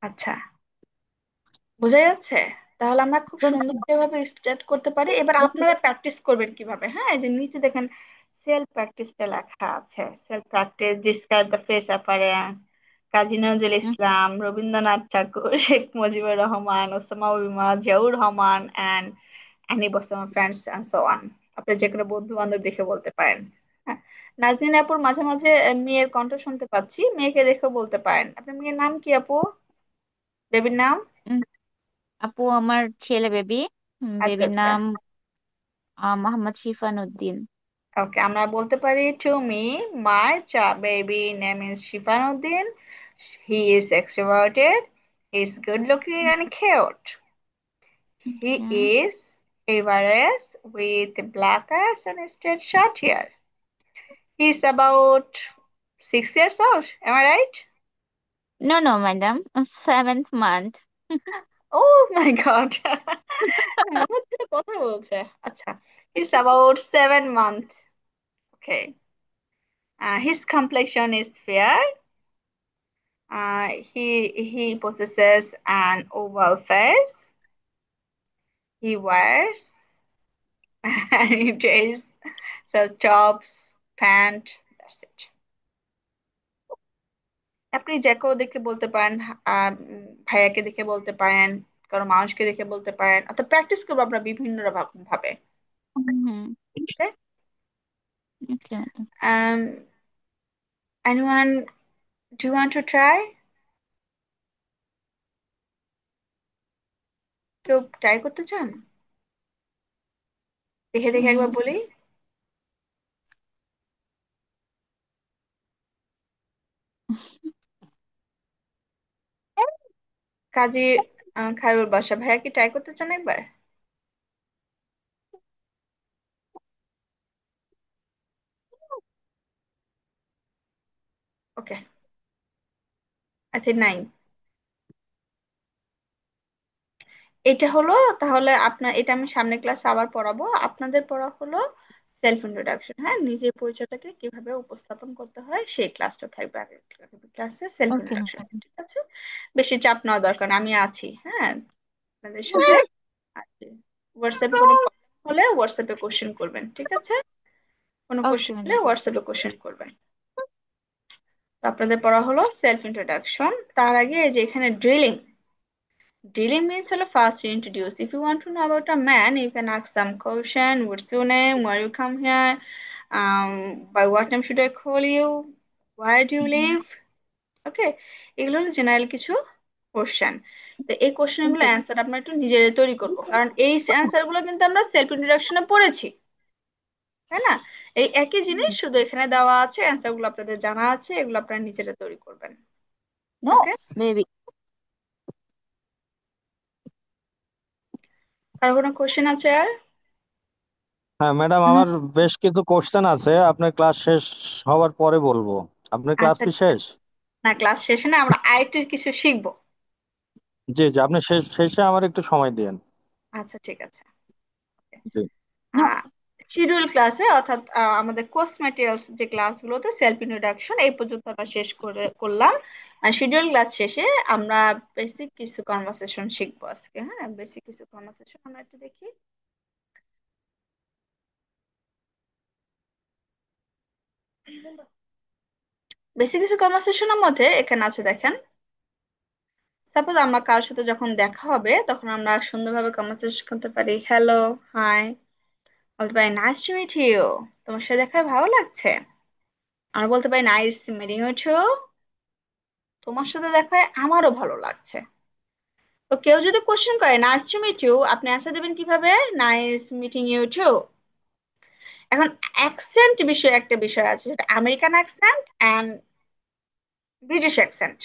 আচ্ছা, বোঝা যাচ্ছে? তাহলে আমরা খুব সুন্দরভাবে স্টার্ট করতে পারি। এবার আপনারা প্র্যাকটিস করবেন কিভাবে, হ্যাঁ, এই যে নিচে দেখেন সেলফ প্র্যাকটিসটা লেখা আছে। Self practice describe the face appearance, Kazi Nazrul Islam, Rabindranath Tagore, Sheikh Mujibur Rahman, Osama বিমা, Ziaur Rahman and any bosom friends and so on. আপনি যে কোনো বন্ধু বান্ধব দেখে বলতে পারেন। হ্যাঁ, নাজনীন আপুর মাঝে মাঝে মেয়ের কণ্ঠ শুনতে পাচ্ছি, মেয়েকে দেখে বলতে পারেন। আপনার মেয়ের নাম কি আপু? বেবির নাম? আপু আমার ছেলে বেবি, আচ্ছা বেবির আচ্ছা। নাম মোহাম্মদ শিফান উদ্দিন। ওকে, আমরা বলতে পারি to me, my baby name is Shifanuddin, he is extroverted, he is good looking and cute, he is average with black eyes and straight short hair. He is about 6 years old. Am I right? No no madam, 7th month. Oh my God. মনে হচ্ছে কথা বলছে। আচ্ছা, he's about 7 months. Okay. His complexion is fair. He possesses an oval face. He wears and he dresses so tops, pant. That's it. আপনি জ্যাকও দেখে বলতে পারেন, ভাইয়াকে দেখে বলতে পারেন, কারো মানুষকে দেখে বলতে পারেন, অর্থাৎ প্র্যাকটিস করবো আমরা বিভিন্ন ভাবে। হুম। Okay? Okay. Anyone, do you want to try? কেউ ট্রাই করতে চান? দেখে দেখে একবার বলি। কাজী খায়রুল বাসা ভাইয়া কি ট্রাই করতে চান একবার? ওকে, আচ্ছা নাই। এটা হলো, তাহলে আপনার এটা আমি সামনে ক্লাসে আবার পড়াবো। আপনাদের পড়া হলো সেলফ ইন্ট্রোডাকশন, হ্যাঁ, নিজের পরিচয়টাকে কিভাবে উপস্থাপন করতে হয় সেই ক্লাসটা থাকবে আগের ক্লাসে সেলফ ওকে ইন্ট্রোডাকশন। ম্যাডাম। ঠিক আছে, বেশি চাপ নেওয়া দরকার নেই, আমি আছি, হ্যাঁ, আপনাদের সাথে আছি। হোয়াটসঅ্যাপে কোনো প্রবলেম হলে হোয়াটসঅ্যাপে কোশ্চেন করবেন, ঠিক আছে? কোনো ওকে কোশ্চেন হলে ম্যাডাম। হোয়াটসঅ্যাপে কোশ্চেন করবেন। তো আপনাদের পড়া হলো সেলফ ইন্ট্রোডাকশন। তার আগে এই যে এখানে drilling, dealing means sort of fast to introduce. If you want to know about a man, you can ask some question. What's your name? Where you come here? By what name should I call you? Where do you live? Okay, এগুলো হলো জেনারেল কিছু কোশ্চেন। তো এই কোশ্চেন গুলো অ্যান্সার আমরা একটু নিজেরাই তৈরি করব, কারণ এই অ্যান্সার গুলো কিন্তু আমরা সেলফ ইন্ট্রোডাকশনে পড়েছি, তাই না? এই একই জিনিস, শুধু এখানে দেওয়া আছে, অ্যান্সার গুলো আপনাদের জানা আছে, এগুলো আপনারা নিজেরা তৈরি করবেন। নো ওকে, বেবি। আর কোনো কোশ্চেন আছে আর? হ্যাঁ ম্যাডাম, আমার বেশ কিছু কোশ্চেন আছে, আপনার ক্লাস শেষ হওয়ার পরে বলবো। আপনার ক্লাস আচ্ছা, কি শেষ? না ক্লাস শেষে না, আমরা আরেকটু কিছু শিখবো। জি জি, আপনি শেষে আমার একটু সময় দিন। আচ্ছা ঠিক আছে। জি। নো। শিডিউল ক্লাসে, অর্থাৎ আমাদের কোর্স ম্যাটেরিয়ালস যে ক্লাসগুলোতে সেলফ ইন্ট্রোডাকশন এই পর্যন্ত আমরা শেষ করলাম। শিডিউল ক্লাস শেষে আমরা বেসিক কিছু কনভারসেশন শিখবো আজকে, হ্যাঁ, বেসিক কিছু কনভারসেশন আমরা একটু দেখি। বেসিক কিছু কনভারসেশনের মধ্যে এখানে আছে, দেখেন, সাপোজ আমরা কারোর সাথে যখন দেখা হবে তখন আমরা সুন্দরভাবে কনভারসেশন করতে পারি, হ্যালো, হাই, বলতে পারি নাইস টু মিট ইউ, তোমার সাথে দেখা হয়ে ভালো লাগছে। আর বলতে পারি নাইস মিটিং ইউ টু, তোমার সাথে দেখা হয় আমারও ভালো লাগছে। তো কেউ যদি কোশ্চেন করে নাইস টু মিট ইউ, আপনি অ্যান্সার দেবেন কিভাবে? Nice meeting you too. এখন অ্যাকসেন্ট বিষয়ে একটা বিষয় আছে, সেটা American accent and British accent.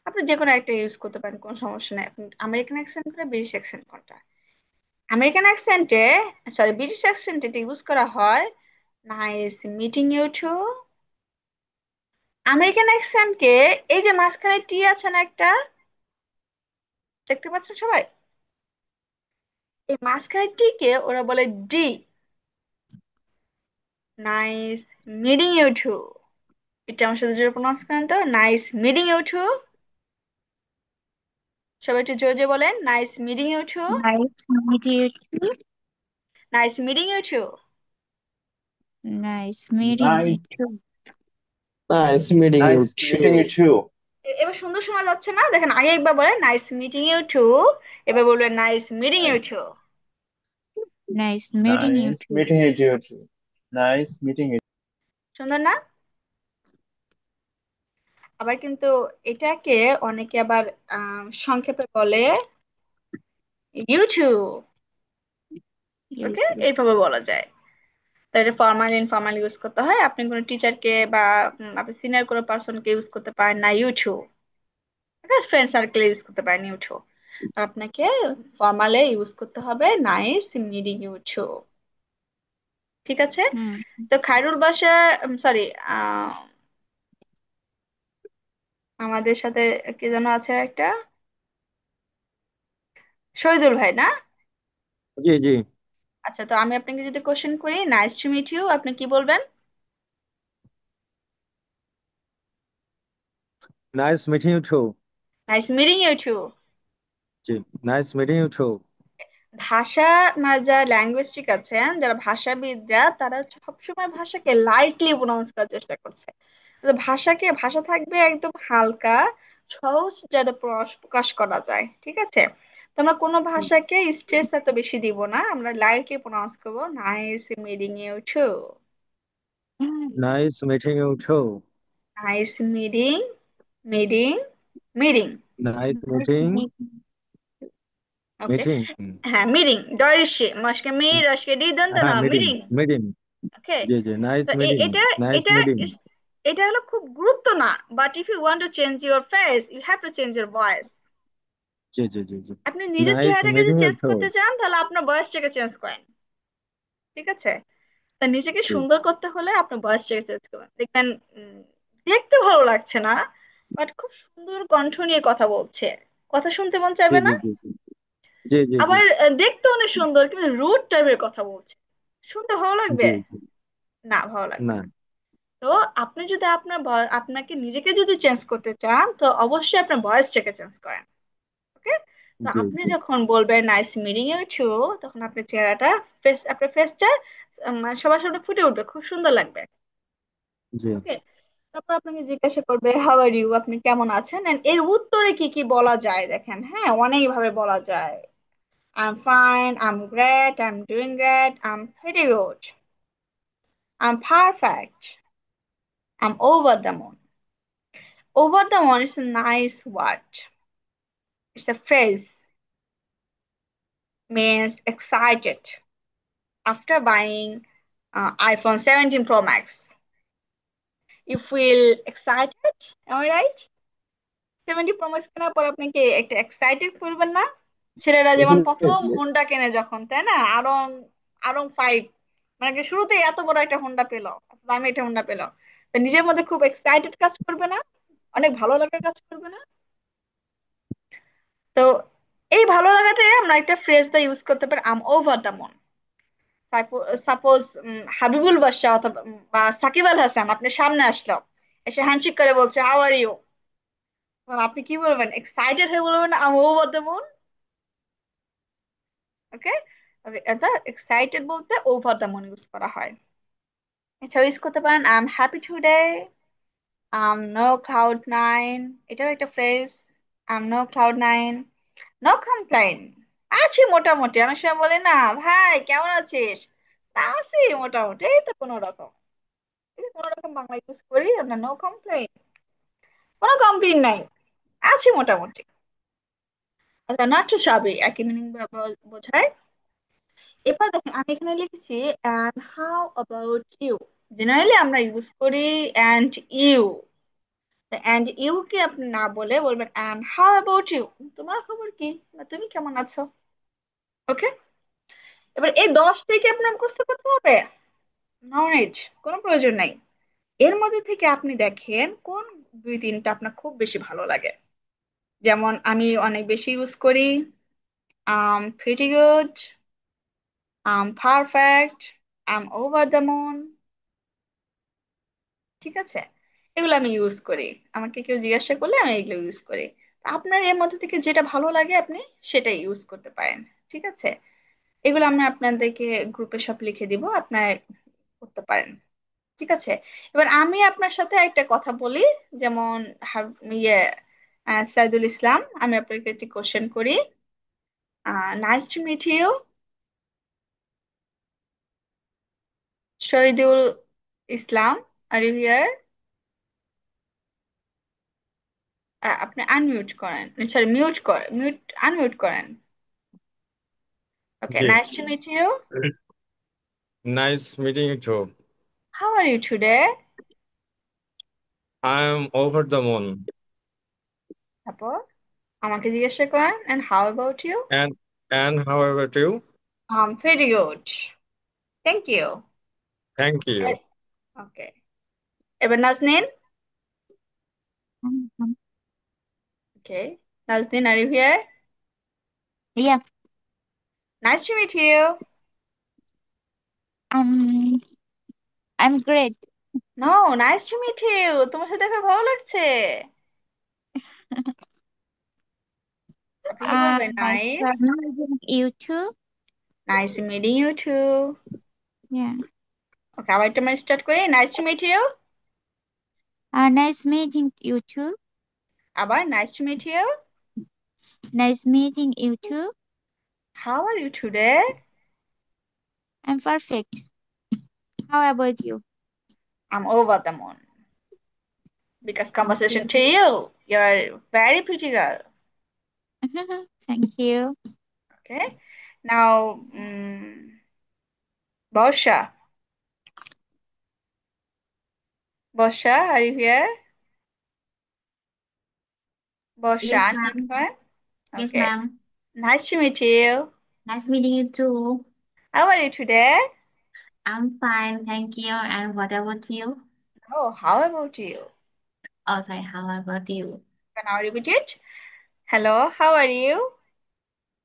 আপনি যে কোনো একটা ইউজ করতে পারেন, কোনো সমস্যা নেই। এখন আমেরিকান অ্যাকসেন্ট কোনটা, ব্রিটিশ অ্যাকসেন্ট কোনটা? আমেরিকান অ্যাকসেন্টে, সরি ব্রিটিশ অ্যাকসেন্টে ইউজ করা হয় nice meeting you too. American অ্যাকসেন্টকে, এই যে মাঝখানে টি আছে না একটা, দেখতে পাচ্ছেন সবাই? এই মাঝখানে টি কে ওরা বলে D, nice meeting you too. এটা আমার সাথে জোরে প্রনাউন্স করেন তো, নাইস মিটিং ইউ টু। সবাই একটু জোরে জোরে বলেন, nice meeting you too, nice meet you too. Nice meeting you too. Nice meeting you Nice, too. Nice meeting you nice meeting you too. too. এবার সুন্দর শোনা যাচ্ছে না? দেখেন, আগে একবার বলেন নাইস মিটিং ইউ টু, এবার বলবেন nice meeting you too. Nice meeting you Nice too. meeting you too. Nice meeting you. সুন্দর না? আবার কিন্তু এটাকে অনেকে আবার সংক্ষেপে বলে ইউটিউব। ওকে, এইভাবে বলা যায়। তো এটা ফর্মাল ইনফর্মাল ইউজ করতে হয়। আপনি কোনো টিচারকে বা আপনি সিনিয়র কোনো পার্সনকে ইউজ করতে পারেন না ইউটিউব, ফ্রেন্ড সার্কেলে ইউজ করতে পারেন ইউটিউব। আপনাকে ফর্মালে ইউজ করতে হবে নাইস মিটিং ইউটিউব। ঠিক আছে? হুম। তো খায়রুল বাসা, সরি, আমাদের সাথে কে যেন আছে একটা, শহীদুল ভাই না? জি জি। আচ্ছা, তো আমি আপনাকে যদি কোশ্চেন করি নাইস টু মিট ইউ, আপনি কি বলবেন? Nice meeting you too. Nice meeting you too. জি, নাইস মিটিং ইউ টু। ভাষা, যারা ল্যাঙ্গুয়েস্টিক আছেন, যারা ভাষাবিদরা, তারা হচ্ছে সবসময় ভাষাকে লাইটলি প্রনাউন্স করার চেষ্টা করছে। তো ভাষা থাকবে একদম হালকা, সহজ, যাতে প্রকাশ করা যায়, ঠিক আছে? তো আমরা কোনো ভাষাকে স্ট্রেস এত বেশি দিব না, আমরা লাইটলি প্রনাউন্স করবো nice meeting you too. Nice meeting you too. Nice meeting, meeting, meeting. Nice meeting. Okay, meeting. হ্যাঁ, মিটিং, ডরিসে মস্কে মি রসকে ডি দন্ত না হ্যাঁ, মিটিং মিটিং। মিটিং। ওকে, জি জি, নাইস তো মিটিং। এটা নাইস এটা মিটিং। এটা হলো খুব গুরুত্ব না, but if you want to change your face you have to change your voice. জি জি জি জি। আপনি নিজের নাইস চেহারাটাকে যদি মিটিং ইউ চেঞ্জ টু। করতে চান, তাহলে আপনার বয়সটাকে চেঞ্জ করেন, ঠিক আছে? তা নিজেকে জি সুন্দর করতে হলে আপনার বয়সটাকে চেঞ্জ করবেন, দেখবেন উম, দেখতে ভালো লাগছে না, বাট খুব সুন্দর কণ্ঠ নিয়ে কথা বলছে, কথা শুনতে মন জি চাইবে জি না? জি জি। জি জি জি আবার দেখতে অনেক সুন্দর কিন্তু রুড টাইপের কথা বলছে, শুনতে ভালো লাগবে? জি জি। না, ভালো লাগবে না। না। তো আপনি যদি আপনাকে নিজেকে যদি চেঞ্জ করতে চান, তো অবশ্যই আপনার ভয়েসটাকে চেঞ্জ করেন। ওকে? তো জি আপনি জি যখন বলবেন নাইস মিটিং ইউ টু, তখন আপনার চেহারাটা, আপনার ফেসটা সবার সামনে ফুটে উঠবে, খুব সুন্দর লাগবে। জি ওকে? তারপর আপনাকে জিজ্ঞাসা করবে হাউ আর ইউ, আপনি কেমন আছেন, এন্ড এর উত্তরে কি কি বলা যায় দেখেন, হ্যাঁ অনেক ভাবে বলা যায়। I'm fine, I'm great, I'm doing great, I'm pretty good, I'm perfect, I'm over the moon. Over the moon is a nice word. It's a phrase, means excited after buying iPhone 17 Pro Max. You feel excited, am I right? 70 Pro Max কেনার পর আপনি কি একটা এক্সাইটেড করবেন না? ছেলেরা যেমন প্রথম Definitely. হোন্ডা কেনে যখন, তাই না, আরং আরং 5, মানে কি শুরুতেই এত বড় একটা হোন্ডা পেলো, এত দামি একটা হোন্ডা পেলো, তো নিজের মধ্যে খুব এক্সাইটেড কাজ করবে না? অনেক ভালো লাগা কাজ করবে না? তো এই ভালো লাগাটাই আমরা একটা ফ্রেজ দা ইউজ করতে পারি, I'm over the moon. Suppose Habibul Badshah অথবা বা সাকিব আল হাসান আপনার সামনে আসলো, এসে হ্যান্ডশেক করে বলছে হাউ আর ইউ, আপনি কি বলবেন? এক্সাইটেড হয়ে বলবেন আম ওভার দ্য মুন। ওকে? ওকে, এটা এক্সাইটেড বলতে ওভার দ্য মুন ইউজ করা হয়। এছাড়াও ইউজ করতে পারেন I am happy today, no cloud nine, এটাও একটা phrase. No cloud nine, no complain, আছি মোটামুটি। অনেক সময় বলে না, ভাই কেমন আছিস? তা আছি মোটামুটি, এই তো কোনো রকম। এই যে কোনো রকম বাংলা ইউজ করি আমরা, নো কমপ্লেইন, কোনো কমপ্লেইন নাই, আছি মোটামুটি। আচ্ছা, নট টু সাবি একই মিনিং বোঝায়। এবার দেখেন আমি এখানে লিখেছি and how about you। Generally আমরা ইউজ করি and you। and you কে আপনি না বলে বলবেন and how about you, তোমার খবর কি, বা তুমি কেমন আছো। ওকে? এবার এই 10টাকে আপনার মুখস্থ করতে হবে? নলেজ কোনো প্রয়োজন নাই। এর মধ্যে থেকে আপনি দেখেন কোন 2-3টা আপনার খুব বেশি ভালো লাগে। যেমন আমি অনেক বেশি ইউজ করি pretty good, perfect, over the moon। ঠিক আছে? এগুলো আমি ইউজ করি, আমাকে কেউ জিজ্ঞাসা করলে আমি এগুলো ইউজ করি। তা আপনার এর মধ্যে থেকে যেটা ভালো লাগে আপনি সেটাই ইউজ করতে পারেন। ঠিক আছে? এগুলো আমি আপনাদেরকে গ্রুপে সব লিখে দিব, আপনার করতে পারেন। ঠিক আছে? এবার আমি আপনার সাথে একটা কথা বলি, যেমন ইয়ে সাইদুল ইসলাম, আমি আপনাকে একটি কোশ্চেন করি। Nice to meet you. Shahidul Islam, are you here? আপনি আনমিউট করেন, সরি মিউট করেন, আনমিউট করেন। ওকে, জি। Nice to meet you. Nice meeting you too. How are you today? I'm over the moon. তারপর আমাকে জিজ্ঞাসা করেন and how about you? And how about you? Pretty good, thank you. Thank you. Okay, এবার Nazneen. Mhm. Okay, Nazneen, are you here? Yeah, nice to meet you. I'm I'm great. No, nice to meet you, তোমার সাথে দেখা ভালো লাগছে। আপনি কি বলবেন? Nice nice, meeting you too. Nice meeting you too. Yeah. Okay, আবার একটা স্টার্ট করি, nice to meet you. Nice meeting you too. আবার nice to meet you. Nice meeting you too. How are you today? I'm perfect. How about you? I'm over the moon because Thank conversation you. to you, you're very pretty girl. Thank you. Okay, now Bosha, Bosha, are you here? Bosha, Yes, unmute ma'am. করেন। Yes, Okay, ma'am. nice to meet you. Nice meeting you too. How are you today? I'm fine, thank you. And what about you? Oh, how about you? Oh, sorry, how about you? Can I repeat it? Hello, how are you?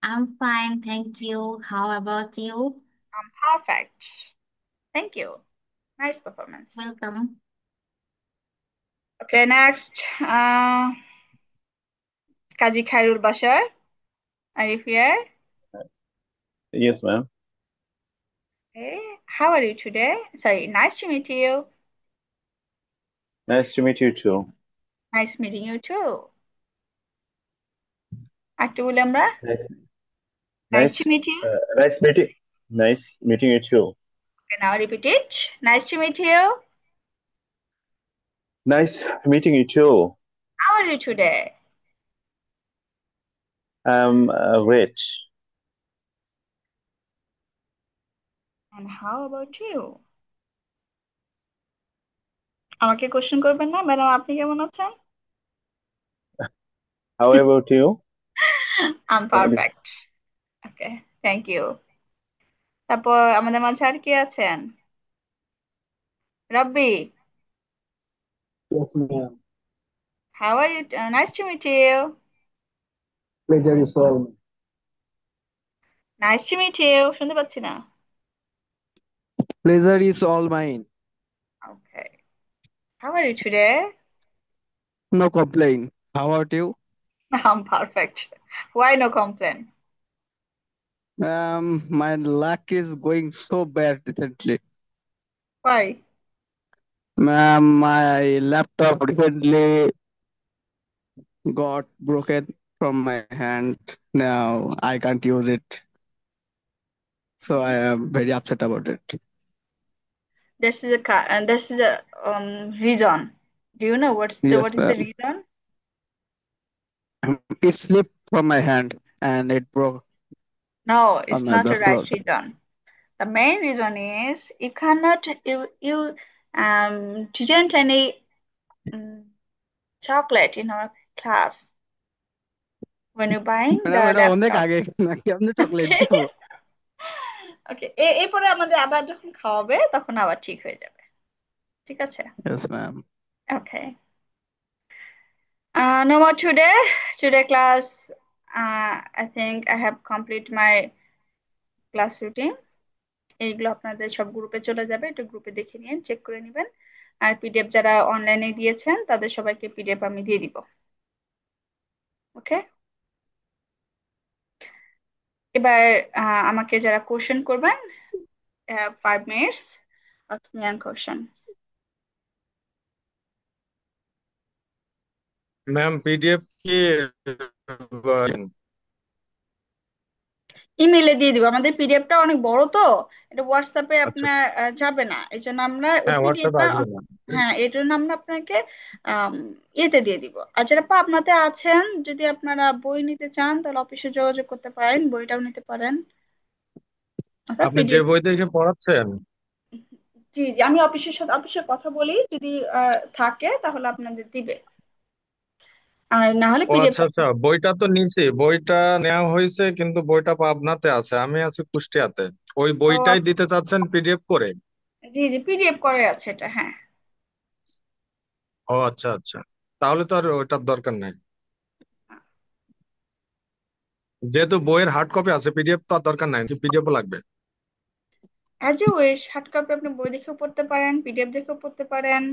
I'm fine, thank you. How about you? I'm perfect. Thank you. Nice performance. Welcome. Okay, next. Kaji Khairul Bashar. Are you here? Yes, ma'am. Okay. How are you today? Sorry, nice to meet you. Nice to meet you too. Nice meeting you too. Aktu বলি আমরা Nice, nice to nice, meet you. nice meeting. Nice meeting you too. Okay, now repeat it. Nice to meet you. Nice meeting you too. How are you today? I'm rich. And how about you? আমাকে কোশ্চেন করবেন না ম্যাডাম, আপনি কেমন আছেন? How about you? I'm perfect. Okay, thank you. তারপর আমাদের মাঝে আর কে আছেন? রাব্বি, Yes, ma'am. how are you? Nice to meet you. Pleasure is all. Nice to meet you. শুনতে পাচ্ছি না। Pleasure is all mine. Okay. How are you today? No complaint. How about you? I'm perfect. Why no complaint? My luck is going so bad recently. Why? My laptop recently got broken from my hand. Now I can't use it. So I am very upset about it. This is the reason. Do you know Yes, what is the ma'am. reason? It slipped from my hand and it broke No, on it's my not the the right floor. reason. The main reason is you cannot you didn't any um, chocolate in our class when you're buying madam the এটা অনেক laptop. আগে নাকি আপনি চকলেট Okay. দিব? ওকে, এরপরে আমাদের আবার যখন খাওয়াবে তখন আবার ঠিক হয়ে যাবে। ঠিক আছে? Yes, ma'am. Okay. No more today. Today class, I think I have complete my class routine. এইগুলো আপনাদের সব গ্রুপে চলে যাবে, একটু গ্রুপে দেখে নিন, চেক করে নেবেন। আর পিডিএফ যারা অনলাইনে দিয়েছেন তাদের সবাইকে পিডিএফ আমি দিয়ে দিব। ওকে, এবার আমাকে যারা কোশ্চেন করবেন, 5 minutes ask me a question. Ma'am PDF কি ইমেলে দিয়ে দিব, আমাদের পিডিএফটা অনেক বড় তো, এটা হোয়াটসঅ্যাপে আচ্ছা আপনার আচ্ছা। যাবে না, এই জন্য আমরা ওই হ্যাঁ হোয়াটসঅ্যাপে পিডিএফটা, আসবে না। হ্যাঁ এই জন্য আমরা আপনাকে আম, ইয়েতে দিয়ে দিব। আর যারা পাবনাতে আছেন, যদি আপনারা বই নিতে চান তাহলে অফিসে যোগাযোগ করতে পারেন, বইটাও নিতে পারেন, অর্থাৎ আপনি যে পিডিএফ। বই দেখে পড়াচ্ছেন? জি জি, আমি অফিসের সাথে অফিসের কথা বলি, যদি থাকে তাহলে আপনাদের দিবে, আর না হলে ও পিডিএফ। আচ্ছা আচ্ছা, বইটা তো নিছি, বইটা নেওয়া হয়েছে কিন্তু বইটা পাবনাতে আছে, আমি আছি কুষ্টিয়াতে। ওই ও বইটাই আচ্ছা, দিতে চাচ্ছেন পিডিএফ করে? জি জি, পিডিএফ করে আছে এটা, হ্যাঁ। ও আচ্ছা আচ্ছা, তাহলে তো আর ওইটার দরকার নাই। যেহেতু বইয়ের হার্ড কপি আছে, পিডিএফ তো আর দরকার নাই, পিডিএফও লাগবে? As you wish, hard copy আপনি বই দেখেও পড়তে পারেন, পিডিএফ দেখেও পড়তে পারেন,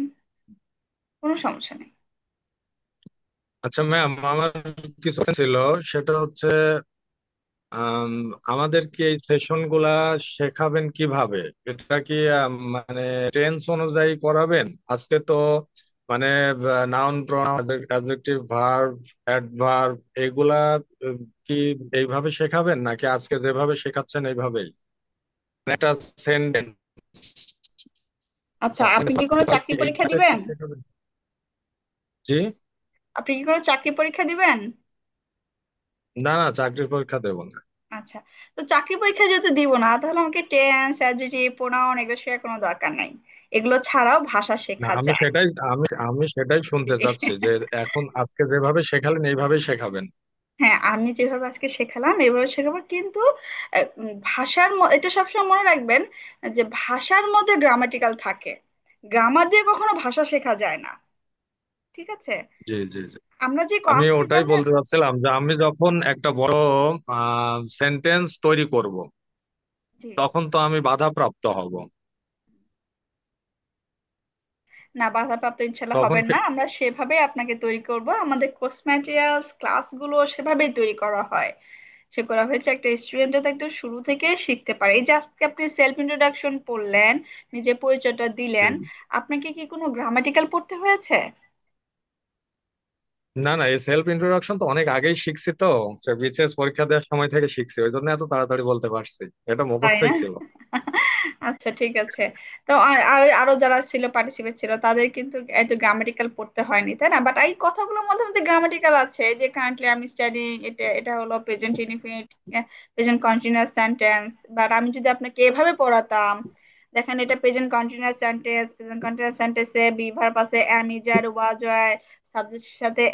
কোনো সমস্যা নেই। আচ্ছা ম্যাম, আমার কিছু question ছিল, সেটা হচ্ছে আম, আমাদের কি এই সেশন গুলা শেখাবেন কিভাবে? এটা কি মানে টেন্স অনুযায়ী করাবেন? আজকে তো মানে noun pronoun adjective verb adverb এগুলা উম, কি এইভাবে শেখাবেন নাকি আজকে যেভাবে শেখাচ্ছেন এইভাবেই? একটা সেন্টেন্স আচ্ছা, আপনি কি কোনো চাকরি এই পরীক্ষা concept দিবেন? শেখাবেন? জি। আপনি কি কোনো চাকরি পরীক্ষা দিবেন? না না, চাকরির পরীক্ষা দেবো না। আচ্ছা, তো চাকরি পরীক্ষা যেহেতু দিব না, তাহলে আমাকে টেন্স, অ্যাডজেক্টিভ, প্রোনাউন এগুলো শেখার কোনো দরকার নাই। এগুলো ছাড়াও ভাষা না শেখা আমি যায়। সেটাই আমি সেটাই শুনতে চাচ্ছি যে এখন আজকে যেভাবে শেখালেন এইভাবেই শেখাবেন। হ্যাঁ, আমি যেভাবে আজকে শেখালাম এইভাবে শেখাবো, কিন্তু এটা সবসময় মনে রাখবেন যে ভাষার মধ্যে গ্রামাটিক্যাল থাকে, গ্রামার দিয়ে কখনো ভাষা শেখা যায় না। ঠিক আছে? জি জি জি। আমরা যে আমি আজকে ওটাই তাহলে, বলতে চাচ্ছিলাম যে আমি যখন একটা বড় সেন্টেন্স তৈরি করব, জি, তখন তো আমি বাধাপ্রাপ্ত হব। না বাধাপ্রাপ্ত ইনশাল্লাহ তখন হবেন না, আমরা সেভাবে আপনাকে তৈরি করব। আমাদের কোর্স ম্যাটেরিয়ালস ক্লাসগুলো সেভাবেই তৈরি করা হয়। সে করা হয়েছে একটা স্টুডেন্ট যাতে একদম শুরু থেকে শিখতে পারে। এই যে আজকে আপনি সেলফ ইন্ট্রোডাকশন পড়লেন, নিজে পরিচয়টা দিলেন, আপনাকে কি কোনো গ্রামাটিক্যাল পড়তে হয়েছে? না না, এই সেলফ ইন্ট্রোডাকশন তো অনেক আগেই শিখছি, তো বিসিএস পরীক্ষা দেওয়ার সময় থেকে শিখছি, ওই জন্য এত তাড়াতাড়ি বলতে পারছি। এটা তাই না? মুখস্থই ছিল। আচ্ছা ঠিক আছে। তো আরো যারা ছিল পার্টিসিপেট ছিল তাদের কিন্তু এত গ্রামাটিক্যাল পড়তে হয়নি, তাই না? বাট এই কথাগুলোর মধ্যে মধ্যে গ্রামাটিক্যাল আছে, যে কারেন্টলি আমি স্টাডিং, এটা এটা হলো present indefinite, present continuous sentence. But আমি যদি আপনাকে এভাবে পড়াতাম, দেখেন এটা present continuous sentence, present continuous সেন্টেন্সে বি ভার্ব আছে, এম ইজ আর ওয়াজ হয়, সাবজেক্টের সাথে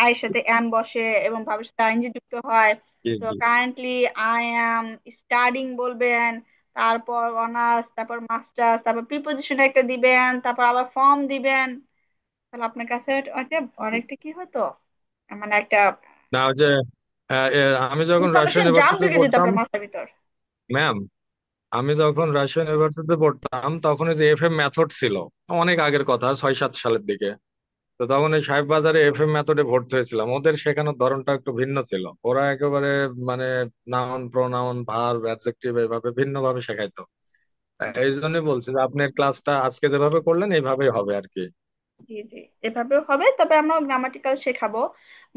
আই এর সাথে এম বসে এবং ভার্বের সাথে আইএনজি যুক্ত হয়। জি তো জি। কারেন্টলি আই অ্যাম স্টাডিং বলবেন, তারপর অনার্স, তারপর মাস্টার্স, তারপর প্রিপোজিশন একটা দিবেন, তারপর আবার ফর্ম দিবেন। তাহলে আপনার কাছে ওটা অনেকটা কি হতো, মানে একটা না, ওই যে আমি যখন রাজশাহী ইনফরমেশন জাম ইউনিভার্সিটিতে জুড়ে যেত পড়তাম, আপনার মাথার ভিতর। ম্যাম, আমি যখন রাজশাহী ইউনিভার্সিটিতে পড়তাম তখন ওই যে এফএম মেথড ছিল, অনেক আগের কথা, 6-7 সালের দিকে। তো তখন এই সাহেব বাজারে এফএম মেথডে ভর্তি হয়েছিলাম, ওদের শেখানোর ধরনটা একটু ভিন্ন ছিল। ওরা একেবারে মানে নাউন প্রোনাউন ভার্ব অ্যাডজেক্টিভ এভাবে ভিন্ন ভাবে শেখাইতো। এই জন্যই বলছি যে আপনার ক্লাসটা আজকে যেভাবে করলেন এইভাবেই হবে আর কি। জি জি, এভাবেও হবে, তবে আমরা গ্রামাটিক্যাল শেখাবো।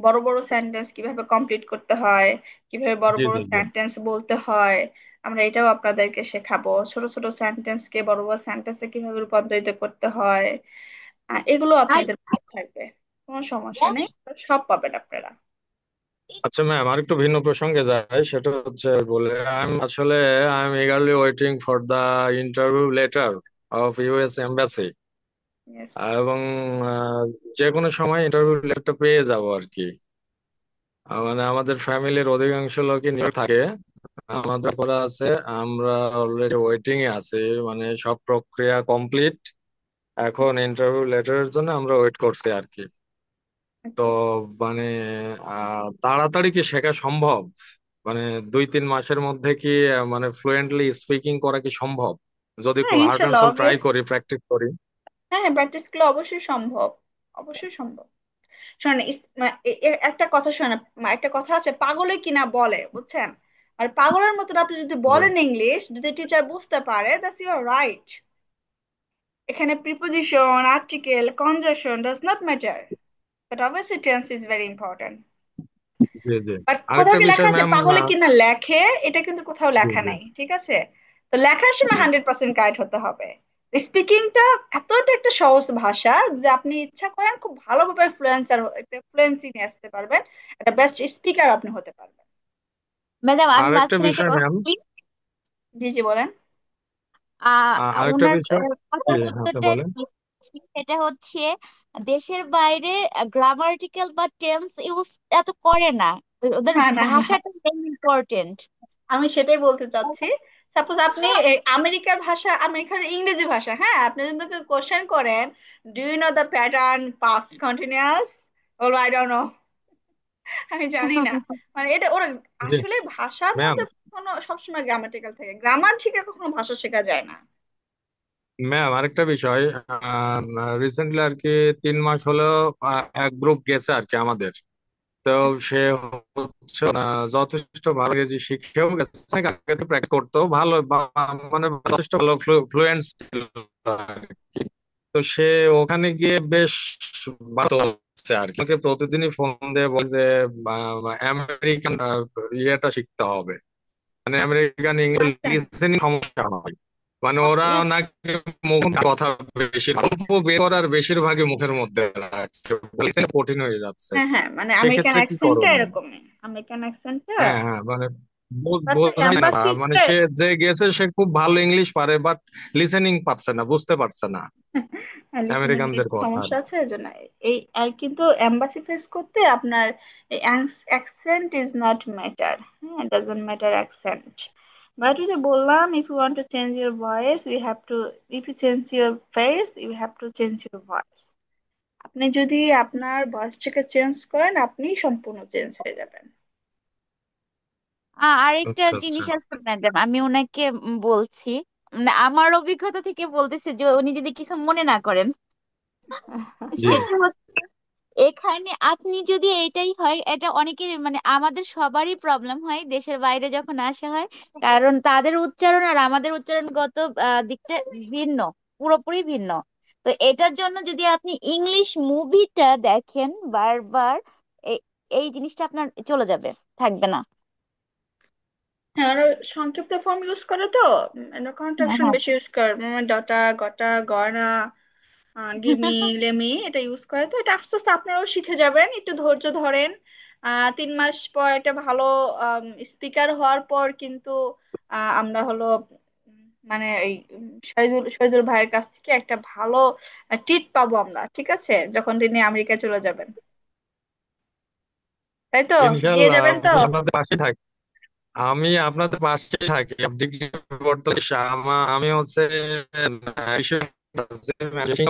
বড় বড় সেন্টেন্স কিভাবে কমপ্লিট করতে হয়, কিভাবে বড় জি বড় জি জি। সেন্টেন্স বলতে হয়, আমরা এটাও আপনাদেরকে শেখাবো। ছোট ছোট সেন্টেন্স কে বড় বড় সেন্টেন্সে কিভাবে রূপান্তরিত করতে হয়, এগুলো আপনাদের মনে থাকবে। কোনো সমস্যা নেই, সব পাবেন আপনারা। আচ্ছা ম্যাম, আর একটু ভিন্ন প্রসঙ্গে যাই, সেটা হচ্ছে বলে I am eagerly waiting for the interview letter of US embassy. Yes. এবং যে কোনো সময় ইন্টারভিউ লেটারটা পেয়ে যাব আর কি। মানে আমাদের ফ্যামিলির অধিকাংশ লোকই নিউ থাকে, আমাদের করা আছে, আমরা অলরেডি ওয়েটিং এ আছি, মানে সব প্রক্রিয়া কমপ্লিট। এখন ইন্টারভিউ লেটারের জন্য আমরা ওয়েট করছি আর কি। তো আচ্ছা। মানে তাড়াতাড়ি কি শেখা সম্ভব? মানে 2-3 মাসের মধ্যে কি মানে ফ্লুয়েন্টলি স্পিকিং করা কি সম্ভব, যদি হ্যাঁ একটু হার্ড অ্যান্ড ইনশাল্লাহ সোল ট্রাই অবভিয়াস। করি, প্র্যাকটিস করি? হ্যাঁ হ্যাঁ, প্র্যাকটিস করলে অবশ্যই সম্ভব, অবশ্যই সম্ভব। শোনেন একটা কথা শোনেন, একটা কথা আছে, পাগলে কিনা বলে, বুঝছেন? আর পাগলের মতন আপনি যদি জি বলেন ইংলিশ, যদি টিচার বুঝতে পারে, দ্যাটস ইউর রাইট। এখানে preposition, article, conjunction does not matter, but obviously tense is very important. G G. But কোথাও আরেকটা কি লেখা বিষয় আছে ম্যাম। পাগলে কিনা লেখে? এটা কিন্তু কোথাও জি লেখা জি নাই, ঠিক আছে? তো লেখার সময় জি। 100% কারেক্ট হতে হবে। স্পিকিংটা এতটা একটা সহজ ভাষা যে আপনি ইচ্ছা করেন খুব ভালোভাবে ফ্লুয়েন্সার, একটা ফ্লুয়েন্সি নিয়ে আসতে পারবেন, একটা বেস্ট স্পিকার আপনি হতে পারবেন। ম্যাডাম আমি আরেকটা মাঝখানে একটা বিষয় কথা ম্যাম, বলি। জি জি বলেন। আরেকটা ওনার বিষয়। জি, কথার আপনি উত্তরটা বলেন। সেটা হচ্ছে দেশের বাইরে গ্রামাটিক্যাল বা টেন্স ইউজ এত করে না, ওদের না না না, ভাষাটা ইম্পর্টেন্ট। আমি সেটাই বলতে চাচ্ছি। সাপোজ আপনি এই আমেরিকার ভাষা, আমেরিকার ইংরেজি ভাষা, হ্যাঁ, আপনি যদি কোশ্চেন করেন, do you know the pattern past continuous, বলবো আই ডোন্ট নো, আমি জানি না। মানে এটা ওরা জি আসলে ভাষার ম্যাম। মধ্যে কখনো সবসময় গ্রামাটিক্যাল থাকে, গ্রামার থেকে কখনো ভাষা শেখা যায় না। ম্যাম আরেকটা বিষয়, রিসেন্টলি আর কি 3 মাস হলো এক গ্রুপ গেছে আর কি আমাদের। তো সে হচ্ছে যথেষ্ট ভালো ইংরেজি শিখেও গেছে, আগে তো প্র্যাকটিস করতো ভালো, মানে যথেষ্ট ভালো ফ্লুয়েন্ট ছিল আর কি। তো সে ওখানে গিয়ে বেশ ভালো হচ্ছে আর কি, আমাকে প্রতিদিনই ফোন দিয়ে বলে যে আমেরিকান ইয়েটা শিখতে হবে, মানে আমেরিকান ইংলিশ আচ্ছা। লিসেনিং সমস্যা হয়। মানে ও, ওরা নাকি মুখ কথা বেশি গল্প বের করার বেশিরভাগই মুখের মধ্যে রাখে, লিসেন কঠিন হয়ে যাচ্ছে। হ্যাঁ হ্যাঁ, মানে আমেরিকান সেক্ষেত্রে কি অ্যাকসেন্টটা করণীয়? এরকমই, আমেরিকান অ্যাকসেন্টটা। হ্যাঁ হ্যাঁ, মানে আচ্ছা, বোঝাই না, মানে এম্বাসিতে সে যে গেছে সে খুব ভালো ইংলিশ পারে, বাট লিসেনিং পারছে না, বুঝতে পারছে না লিসেনিং আমেরিকানদের একটু কথা আর সমস্যা কি। আছে ওই জন্য। এই আর কিন্তু এম্বাসি ফেস করতে আপনার অ্যাকসেন্ট ইজ নট ম্যাটার, হ্যাঁ, ডাজন্ট ম্যাটার অ্যাকসেন্ট। বাট ওই যে বললাম, if you want to change your voice you have to, if you change your face you have to change your voice. আপনি যদি আপনার ভয়েসটাকে চেঞ্জ করেন, আপনি সম্পূর্ণ চেঞ্জ হয়ে যাবেন। আরেকটা আচ্ছা আচ্ছা। জিনিস আছে ম্যাডাম, আমি ওনাকে বলছি, মানে আমার অভিজ্ঞতা থেকে বলতেছে যে উনি যদি কিছু মনে না করেন, জি। সেটা হচ্ছে এখানে আপনি যদি এটাই হয়, এটা অনেকের মানে আমাদের সবারই প্রবলেম হয় দেশের বাইরে যখন আসা হয়, কারণ তাদের উচ্চারণ আর আমাদের উচ্চারণগত দিকটা ভিন্ন, পুরোপুরি ভিন্ন। তো এটার জন্য যদি আপনি ইংলিশ মুভিটা দেখেন বারবার, এ- এই জিনিসটা আপনার চলে যাবে, থাকবে না। হ্যাঁ, ওরা সংক্ষিপ্ত ফর্ম ইউজ করে তো, হ্যাঁ, কন্ট্রাকশন হ্যাঁ। বেশি ইউজ করে, ডটা গটা গয়না, গিমি লেমি, এটা ইউজ করে। তো এটা আস্তে আস্তে আপনারাও শিখে যাবেন, একটু ধৈর্য ধরেন। 3 মাস পর একটা ভালো স্পিকার হওয়ার পর কিন্তু আমরা হলো মানে এই শহীদুল শহীদুল ভাইয়ের কাছ থেকে একটা ভালো টিট পাবো আমরা, ঠিক আছে, যখন তিনি আমেরিকায় চলে যাবেন। তাই তো? নিয়ে ইনশাল্লাহ যাবেন তো? আমি আপনাদের পাশে থাকি। আমি আপনাদের পাশে থাকি। আপনি কি করতে আমি হচ্ছে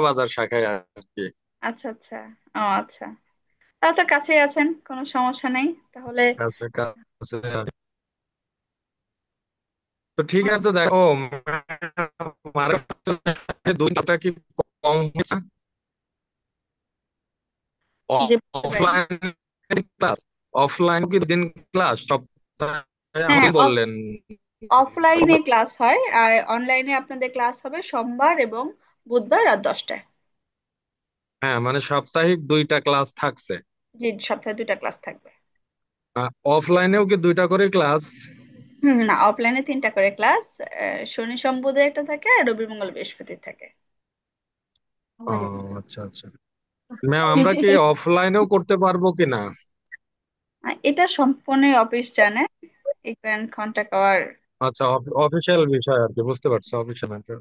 বাজার শাখায় আর কি। আচ্ছা আচ্ছা। ও আচ্ছা, তাহলে তো কাছেই আছেন, কোনো সমস্যা নেই তাহলে। কাছে কাছে তো ঠিক আছে। দেখো আমার দুইটা কি কম হয়েছে জি, বুঝতে পারিনি। Offline class? অফলাইন কি দিন ক্লাস সপ্তাহে হ্যাঁ, আমাকে বললেন? অফলাইনে ক্লাস হয়, আর অনলাইনে আপনাদের ক্লাস হবে সোমবার এবং বুধবার রাত 10টায়। হ্যাঁ মানে সাপ্তাহিক দুইটা ক্লাস থাকছে। জি, সপ্তাহে 2টা ক্লাস থাকবে। অফলাইনেও কি দুইটা করে ক্লাস? না, অফলাইনে 3টা করে ক্লাস। শনি সোম বুধে একটা থাকে, আর রবি মঙ্গল বৃহস্পতি থাকে। ও আচ্ছা আচ্ছা। ম্যাম আমরা কি অফলাইনেও করতে পারবো কিনা? এটা সম্পূর্ণ অফিস জানে, ইউ ক্যান কন্ট্যাক্ট আওয়ার। আচ্ছা, অফিসিয়াল বিষয় আর কি, বুঝতে পারছি, অফিসিয়াল ম্যাটার।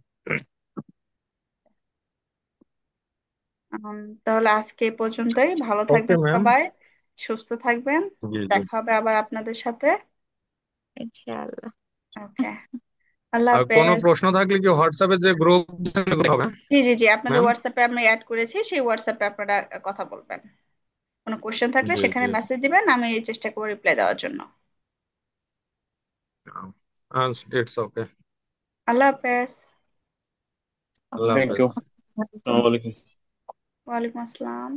তাহলে আজকে এই পর্যন্তই, ভালো ওকে থাকবেন ম্যাম। সবাই, সুস্থ থাকবেন। জি জি। দেখা হবে আবার আপনাদের সাথে। ইনশাআল্লাহ। ওকে, আল্লাহ আর কোনো হাফেজ। প্রশ্ন থাকলে কি হোয়াটসঅ্যাপে যে গ্রুপ হবে জি জি জি, আপনাদের ম্যাম? হোয়াটসঅ্যাপে আমি অ্যাড করেছি, সেই হোয়াটসঅ্যাপে আপনারা কথা বলবেন। কোনো কোশ্চেন থাকলে জি সেখানে জি। মেসেজ দিবেন, আমি চেষ্টা করবো রিপ্লাই দেওয়ার জন্য। It's okay. আল্লাহ হাফেজ। আল্লাহ থ্যাংক ইউ। হাফেজ। আসসালামু আলাইকুম। ওয়ালাইকুম আসসালাম।